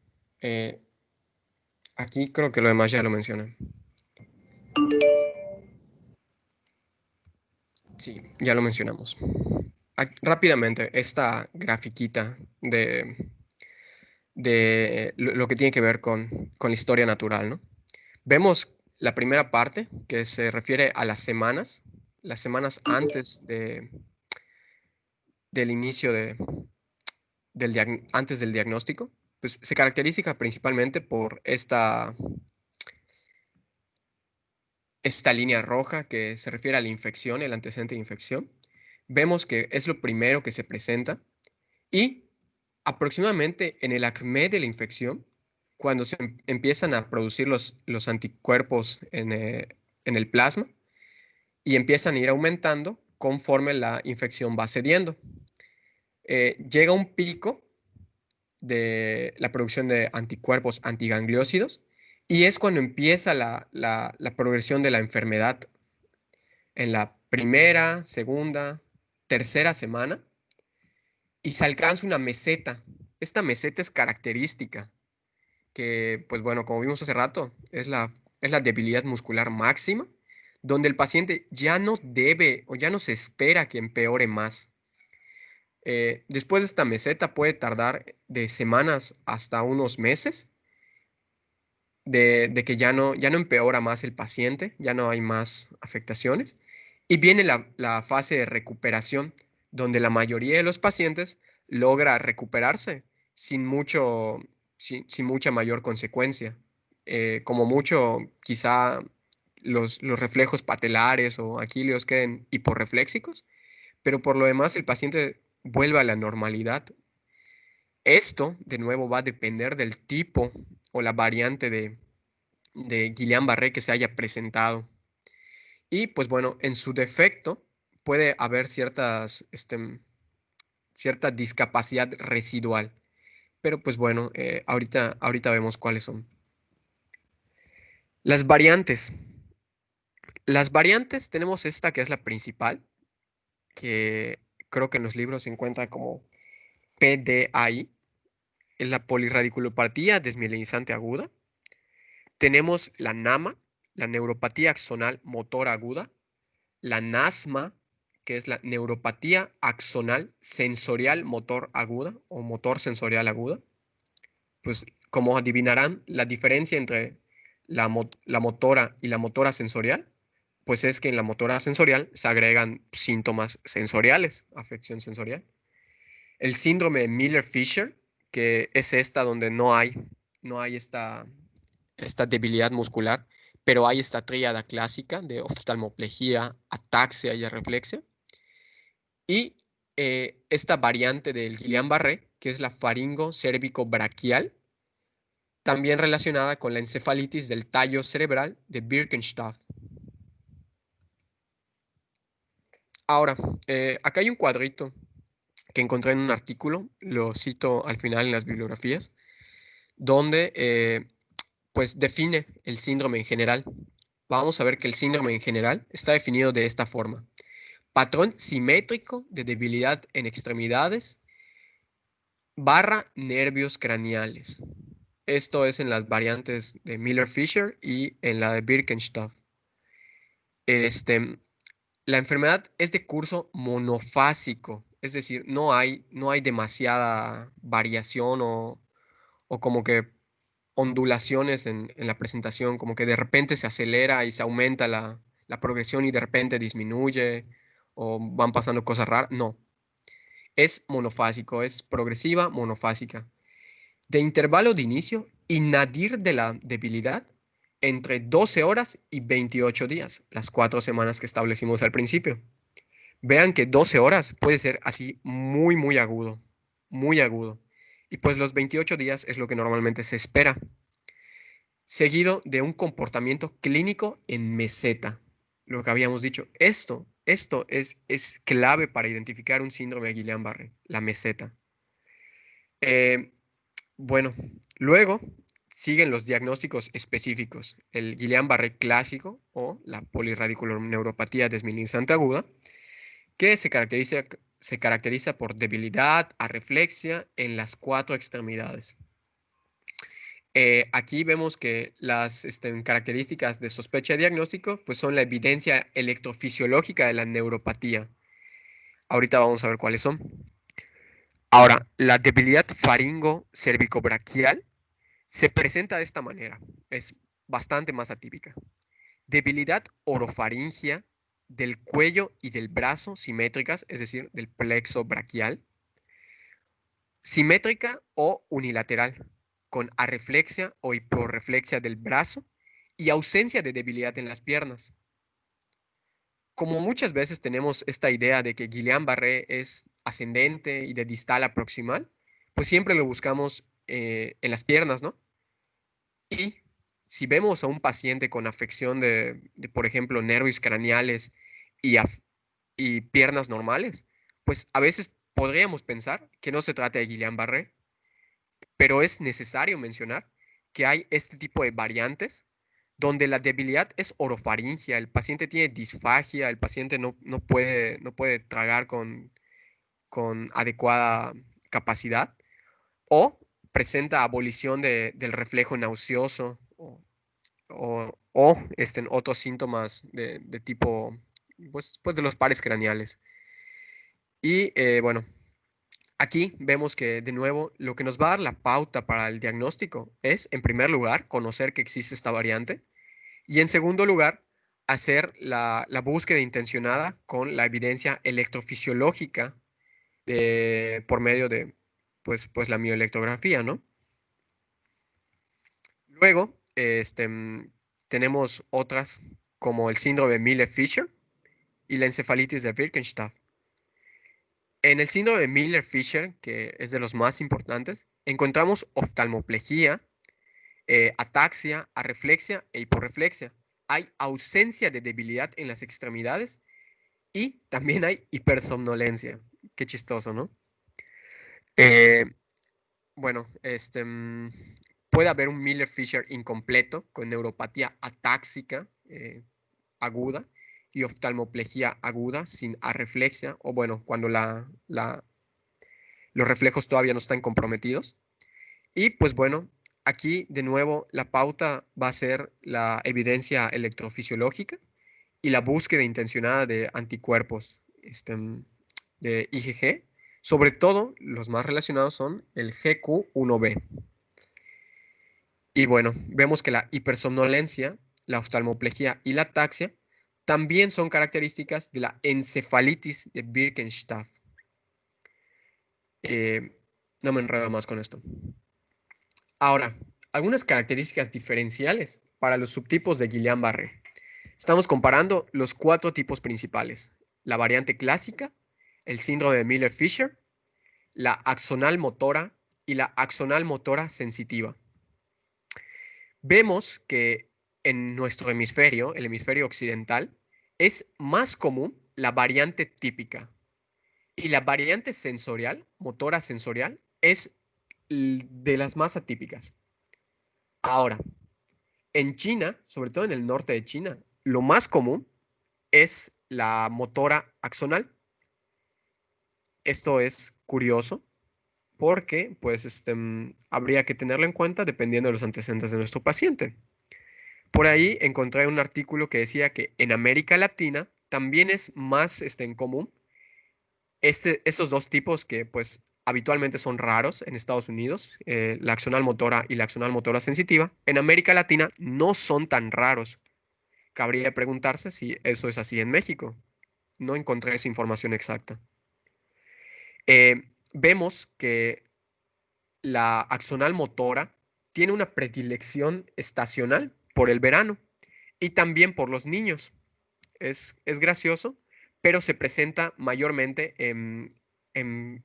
Aquí creo que lo demás ya lo mencioné. Sí, ya lo mencionamos. Rápidamente, esta grafiquita de lo que tiene que ver con la historia natural, ¿no? Vemos la primera parte que se refiere a las semanas antes del inicio antes del diagnóstico. Pues se caracteriza principalmente por esta línea roja que se refiere a la infección, el antecedente de infección. Vemos que es lo primero que se presenta y aproximadamente en el acné de la infección, cuando se empiezan a producir los anticuerpos en el plasma y empiezan a ir aumentando conforme la infección va cediendo. Llega un pico de la producción de anticuerpos antigangliósidos y es cuando empieza la progresión de la enfermedad en la primera, segunda, tercera semana y se alcanza una meseta. Esta meseta es característica, que pues bueno, como vimos hace rato, es la debilidad muscular máxima, donde el paciente ya no debe o ya no se espera que empeore más. Después de esta meseta puede tardar de semanas hasta unos meses de que ya no empeora más el paciente, ya no hay más afectaciones. Y viene la fase de recuperación, donde la mayoría de los pacientes logra recuperarse sin mucha mayor consecuencia. Como mucho, quizá los reflejos patelares o aquíleos queden hiporrefléxicos, pero por lo demás el paciente vuelve a la normalidad. Esto, de nuevo, va a depender del tipo o la variante de Guillain-Barré que se haya presentado. Y pues bueno, en su defecto puede haber cierta discapacidad residual, pero pues bueno, ahorita vemos cuáles son. Las variantes. Las variantes tenemos esta que es la principal, que creo que en los libros se encuentra como PDAI, es la polirradiculopatía desmielinizante aguda. Tenemos la NAMA, la neuropatía axonal motora aguda, la NASMA, que es la neuropatía axonal sensorial motor aguda o motor sensorial aguda. Pues como adivinarán, la diferencia entre la motora y la motora sensorial, pues es que en la motora sensorial se agregan síntomas sensoriales, afección sensorial. El síndrome de Miller-Fisher, que es esta donde no hay esta debilidad muscular, pero hay esta tríada clásica de oftalmoplegia, ataxia y arreflexia. Y esta variante del Guillain-Barré, que es la faringo cérvico-braquial, también relacionada con la encefalitis del tallo cerebral de Birkenstock. Ahora, acá hay un cuadrito que encontré en un artículo, lo cito al final en las bibliografías, donde pues define el síndrome en general. Vamos a ver que el síndrome en general está definido de esta forma. Patrón simétrico de debilidad en extremidades / nervios craneales. Esto es en las variantes de Miller-Fisher y en la de Birkenstock. La enfermedad es de curso monofásico, es decir, no hay demasiada variación o como que ondulaciones en la presentación, como que de repente se acelera y se aumenta la progresión y de repente disminuye o van pasando cosas raras. No, es monofásico, es progresiva monofásica. De intervalo de inicio y nadir de la debilidad entre 12 horas y 28 días, las 4 semanas que establecimos al principio. Vean que 12 horas puede ser así muy, muy agudo, muy agudo. Y pues los 28 días es lo que normalmente se espera. Seguido de un comportamiento clínico en meseta. Lo que habíamos dicho, esto es clave para identificar un síndrome de Guillain-Barré, la meseta. Bueno, luego siguen los diagnósticos específicos, el Guillain-Barré clásico o la polirradiculoneuropatía desmielinizante aguda, que se caracteriza por debilidad, arreflexia en las 4 extremidades. Aquí vemos que las características de sospecha y diagnóstico pues son la evidencia electrofisiológica de la neuropatía. Ahorita vamos a ver cuáles son. Ahora, la debilidad faringo-cervicobraquial se presenta de esta manera. Es bastante más atípica. Debilidad orofaringia del cuello y del brazo simétricas, es decir, del plexo braquial. Simétrica o unilateral, con arreflexia o hiporreflexia del brazo y ausencia de debilidad en las piernas. Como muchas veces tenemos esta idea de que Guillain-Barré es ascendente y de distal a proximal, pues siempre lo buscamos en las piernas, ¿no? Y si vemos a un paciente con afección de por ejemplo, nervios craneales y piernas normales, pues a veces podríamos pensar que no se trata de Guillain-Barré, pero es necesario mencionar que hay este tipo de variantes donde la debilidad es orofaringia, el paciente tiene disfagia, el paciente no puede tragar con adecuada capacidad o presenta abolición del reflejo nauseoso o otros síntomas de tipo pues de los pares craneales. Y bueno, aquí vemos que, de nuevo, lo que nos va a dar la pauta para el diagnóstico es, en primer lugar, conocer que existe esta variante y, en segundo lugar, hacer la búsqueda intencionada con la evidencia electrofisiológica por medio de pues la mioelectrografía, ¿no? Luego, tenemos otras como el síndrome de Miller-Fisher y la encefalitis de Birkenstock. En el síndrome de Miller-Fisher, que es de los más importantes, encontramos oftalmoplegia, ataxia, arreflexia e hiporreflexia. Hay ausencia de debilidad en las extremidades y también hay hipersomnolencia. Qué chistoso, ¿no? bueno, puede haber un Miller-Fisher incompleto con neuropatía atáxica aguda y oftalmoplegia aguda sin arreflexia, o bueno, cuando los reflejos todavía no están comprometidos. Y pues bueno, aquí de nuevo la pauta va a ser la evidencia electrofisiológica y la búsqueda intencionada de anticuerpos de IgG. Sobre todo, los más relacionados son el GQ1B. Y bueno, vemos que la hipersomnolencia, la oftalmoplegia y la ataxia también son características de la encefalitis de Birkenstaff. No me enredo más con esto. Ahora, algunas características diferenciales para los subtipos de Guillain-Barré. Estamos comparando los 4 tipos principales: la variante clásica, el síndrome de Miller-Fisher, la axonal motora y la axonal motora sensitiva. Vemos que en nuestro hemisferio, el hemisferio occidental, es más común la variante típica y la variante sensorial, motora sensorial, es de las más atípicas. Ahora, en China, sobre todo en el norte de China, lo más común es la motora axonal. Esto es curioso porque pues, habría que tenerlo en cuenta dependiendo de los antecedentes de nuestro paciente. Por ahí encontré un artículo que decía que en América Latina también es más en común estos 2 tipos que pues habitualmente son raros en Estados Unidos, la axonal motora y la axonal motora sensitiva. En América Latina no son tan raros. Cabría preguntarse si eso es así en México. No encontré esa información exacta. Vemos que la axonal motora tiene una predilección estacional por el verano y también por los niños. Es gracioso, pero se presenta mayormente en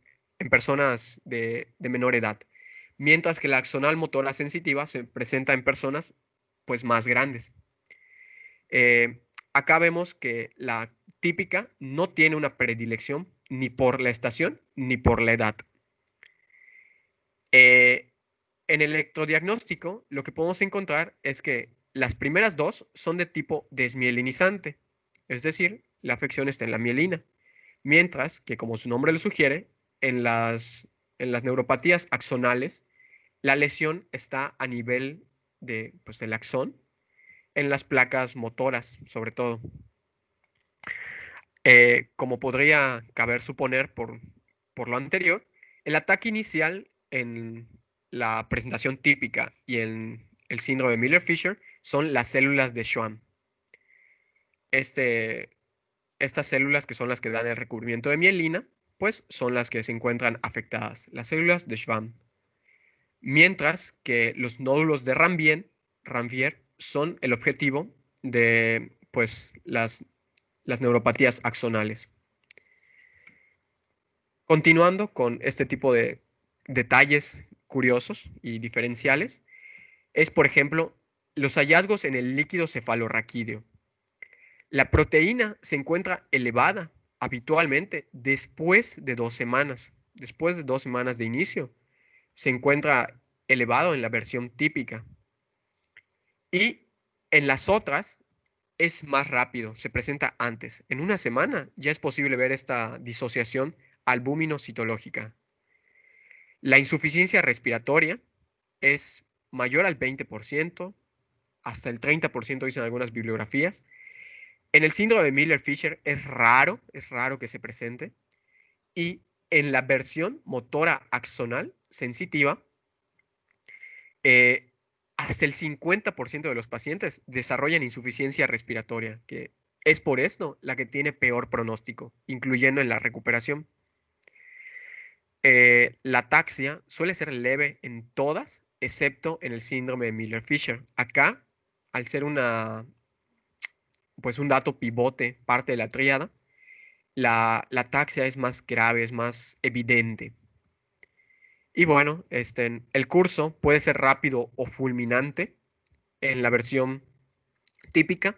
personas de menor edad, mientras que la axonal motora sensitiva se presenta en personas pues más grandes. Acá vemos que la típica no tiene una predilección ni por la estación ni por la edad. En el electrodiagnóstico, lo que podemos encontrar es que las primeras 2 son de tipo desmielinizante, es decir, la afección está en la mielina, mientras que, como su nombre lo sugiere, en las neuropatías axonales, la lesión está a nivel del axón, en las placas motoras, sobre todo. Como podría caber suponer por lo anterior, el ataque inicial en la presentación típica y en el síndrome de Miller-Fisher son las células de Schwann. Estas células, que son las que dan el recubrimiento de mielina, pues son las que se encuentran afectadas, las células de Schwann. Mientras que los nódulos de Ranvier son el objetivo de pues, las neuropatías axonales. Continuando con este tipo de detalles curiosos y diferenciales, es, por ejemplo, los hallazgos en el líquido cefalorraquídeo. La proteína se encuentra elevada habitualmente después de 2 semanas. Después de 2 semanas de inicio, se encuentra elevado en la versión típica. Y en las otras es más rápido, se presenta antes. En una semana ya es posible ver esta disociación albúmino-citológica. La insuficiencia respiratoria es mayor al 20%, hasta el 30% dicen algunas bibliografías. En el síndrome de Miller-Fisher es raro que se presente. Y en la versión motora axonal sensitiva, hasta el 50% de los pacientes desarrollan insuficiencia respiratoria, que es por esto la que tiene peor pronóstico, incluyendo en la recuperación. La ataxia suele ser leve en todas, excepto en el síndrome de Miller-Fisher. Acá, al ser un dato pivote, parte de la tríada, la ataxia es más grave, es más evidente. Y bueno, el curso puede ser rápido o fulminante en la versión típica,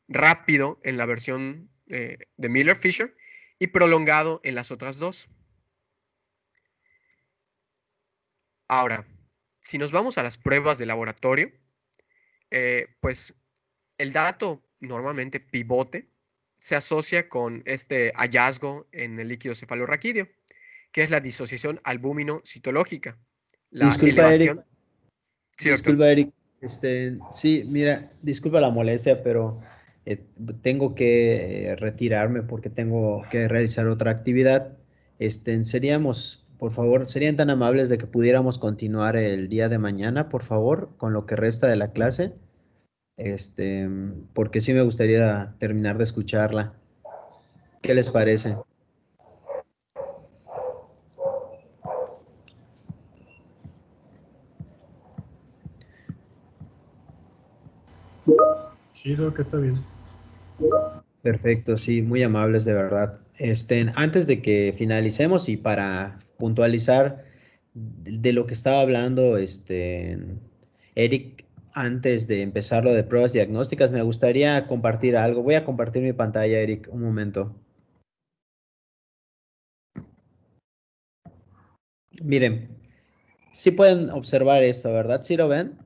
rápido en la versión de Miller-Fisher y prolongado en las otras 2. Ahora, si nos vamos a las pruebas de laboratorio, pues el dato normalmente pivote se asocia con este hallazgo en el líquido cefalorraquídeo, que es la disociación albúmino-citológica, la Disculpa, Eric. elevación. Sí, doctor. Disculpa, Eric. Sí, mira, disculpa la molestia, pero eh, tengo que retirarme porque tengo que realizar otra actividad. Por favor, serían tan amables de que pudiéramos continuar el día de mañana, por favor, con lo que resta de la clase. Porque sí me gustaría terminar de escucharla. ¿Qué les parece? Sí, Doc, está bien. Perfecto, sí, muy amables de verdad. Antes de que finalicemos y para puntualizar de lo que estaba hablando, Eric, antes de empezar lo de pruebas diagnósticas, me gustaría compartir algo. Voy a compartir mi pantalla, Eric, un momento. Miren, sí pueden observar esto, ¿verdad? ¿Sí lo ven?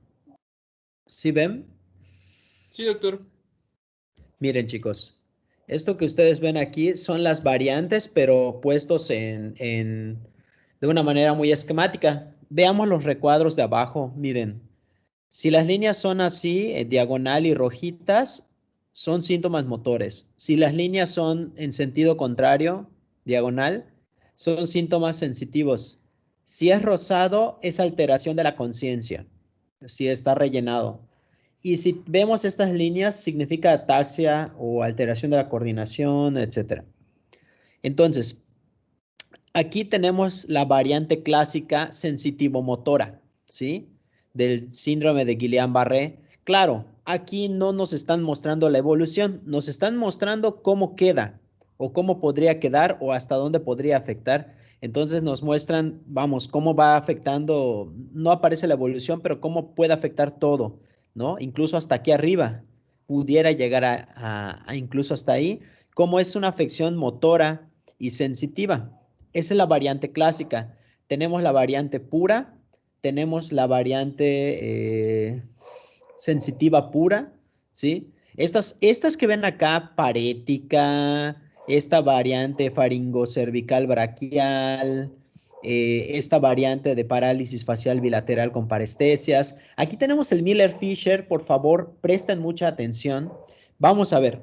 ¿Sí ven? Sí, doctor. Miren, chicos, esto que ustedes ven aquí son las variantes, pero puestos de una manera muy esquemática. Veamos los recuadros de abajo. Miren, si las líneas son así, diagonal y rojitas, son síntomas motores. Si las líneas son en sentido contrario, diagonal, son síntomas sensitivos. Si es rosado, es alteración de la conciencia. Si está rellenado. Y si vemos estas líneas, significa ataxia o alteración de la coordinación, etc. Entonces, aquí tenemos la variante clásica sensitivo-motora, ¿sí? Del síndrome de Guillain-Barré. Claro, aquí no nos están mostrando la evolución, nos están mostrando cómo queda o cómo podría quedar o hasta dónde podría afectar. Entonces nos muestran, vamos, cómo va afectando, no aparece la evolución, pero cómo puede afectar todo, ¿no? Incluso hasta aquí arriba, pudiera llegar a incluso hasta ahí, cómo es una afección motora y sensitiva. Esa es la variante clásica. Tenemos la variante pura, tenemos la variante sensitiva pura, ¿sí? Estas que ven acá, parética, esta variante faringocervical braquial, esta variante de parálisis facial bilateral con parestesias. Aquí tenemos el Miller-Fisher, por favor, presten mucha atención. Vamos a ver.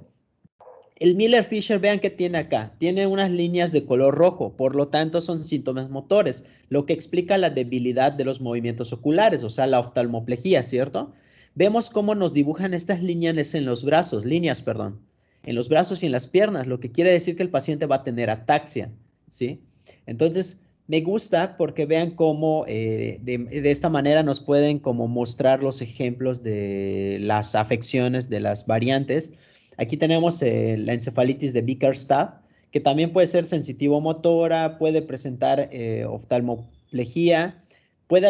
El Miller-Fisher, vean que tiene acá, tiene unas líneas de color rojo, por lo tanto son síntomas motores, lo que explica la debilidad de los movimientos oculares, o sea, la oftalmoplejía, ¿cierto? Vemos cómo nos dibujan estas líneas en los brazos, en los brazos y en las piernas, lo que quiere decir que el paciente va a tener ataxia, ¿sí? Entonces, me gusta porque vean cómo de esta manera nos pueden como mostrar los ejemplos de las afecciones de las variantes. Aquí tenemos la encefalitis de Bickerstaff, que también puede ser sensitivo-motora, puede presentar oftalmoplejía, puede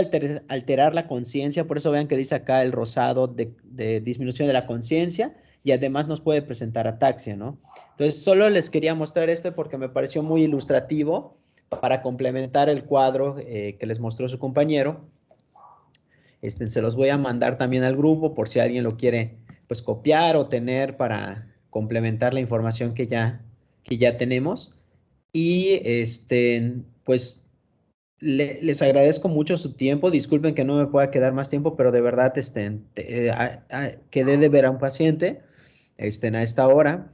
alterar la conciencia, por eso vean que dice acá el rosado de disminución de la conciencia, y además nos puede presentar ataxia, ¿no? Entonces, solo les quería mostrar este porque me pareció muy ilustrativo para complementar el cuadro que les mostró su compañero. Se los voy a mandar también al grupo por si alguien lo quiere pues copiar o tener para complementar la información que ya tenemos. Y pues les agradezco mucho su tiempo. Disculpen que no me pueda quedar más tiempo, pero de verdad quedé de ver a un paciente a esta hora.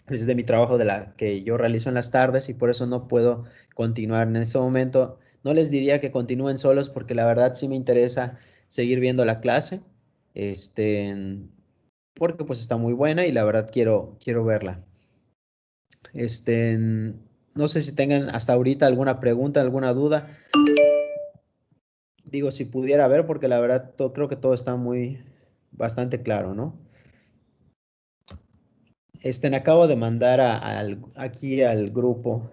Es de mi trabajo que yo realizo en las tardes y por eso no puedo continuar en este momento. No les diría que continúen solos porque la verdad sí me interesa seguir viendo la clase, porque pues está muy buena y la verdad quiero verla. No sé si tengan hasta ahorita alguna pregunta, alguna duda. Digo, si pudiera ver, porque la verdad creo que todo está bastante claro, ¿no? Acabo de mandar aquí al grupo,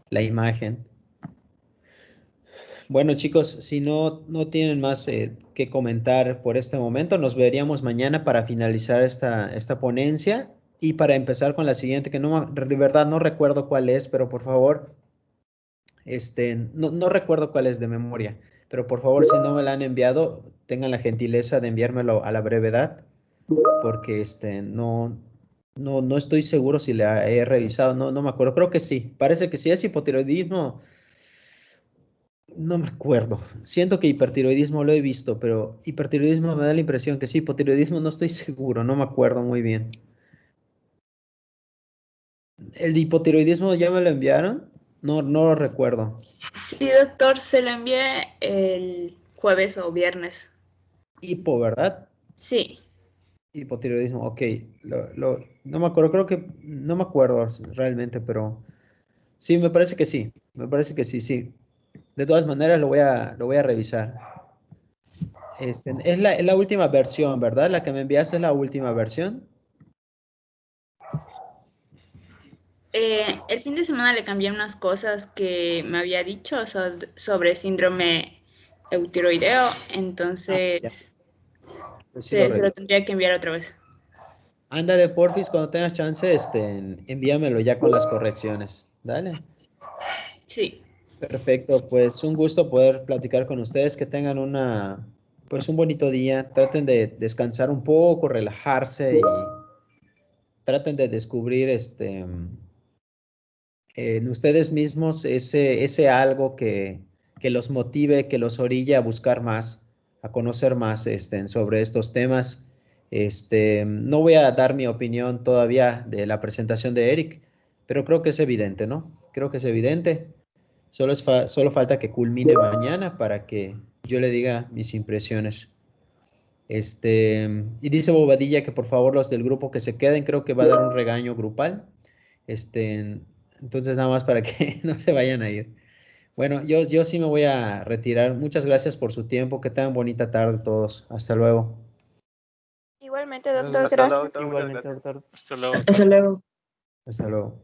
la imagen. Bueno, chicos, si no tienen más que comentar por este momento, nos veríamos mañana para finalizar esta ponencia y para empezar con la siguiente, que de verdad no recuerdo cuál es, pero por favor, No recuerdo cuál es de memoria, pero por favor, si no me la han enviado, tengan la gentileza de enviármelo a la brevedad, porque no estoy seguro si la he revisado, no me acuerdo, creo que sí, parece que sí es hipotiroidismo, no me acuerdo, siento que hipertiroidismo lo he visto, pero hipertiroidismo me da la impresión que sí, hipotiroidismo no estoy seguro, no me acuerdo muy bien. ¿El de hipotiroidismo ya me lo enviaron? No lo recuerdo. Sí, doctor, se lo envié el jueves o viernes. Hipo, ¿verdad? Sí. Hipotiroidismo, ok. No me acuerdo, creo que no me acuerdo realmente, pero sí, me parece que sí. Me parece que sí, sí. De todas maneras, lo voy a revisar. Es la última versión, ¿verdad? La que me enviaste es la última versión. El fin de semana le cambié unas cosas que me había dicho sobre síndrome eutiroideo, Ya, entonces pues sí lo se lo reviso. tendría que enviar otra vez. Ándale, porfis, cuando tengas chance, envíamelo ya con las correcciones. Dale. Sí. Perfecto, pues un gusto poder platicar con ustedes, que tengan pues un bonito día, traten de descansar un poco, relajarse y traten de descubrir en ustedes mismos ese algo que los motive, que los orille a buscar más, a conocer más sobre estos temas. No voy a dar mi opinión todavía de la presentación de Eric, pero creo que es evidente, ¿no? Creo que es evidente. Solo falta que culmine mañana para que yo le diga mis impresiones. Y dice Bobadilla que por favor los del grupo que se queden, creo que va a dar un regaño grupal. Entonces nada más para que no se vayan a ir. Bueno, yo sí me voy a retirar. Muchas gracias por su tiempo. Que tengan bonita tarde todos. Hasta luego. Igualmente, doctor, Hasta luego, gracias. doctor. Muchas Igualmente, gracias. doctor. Hasta luego. Hasta luego. Hasta luego.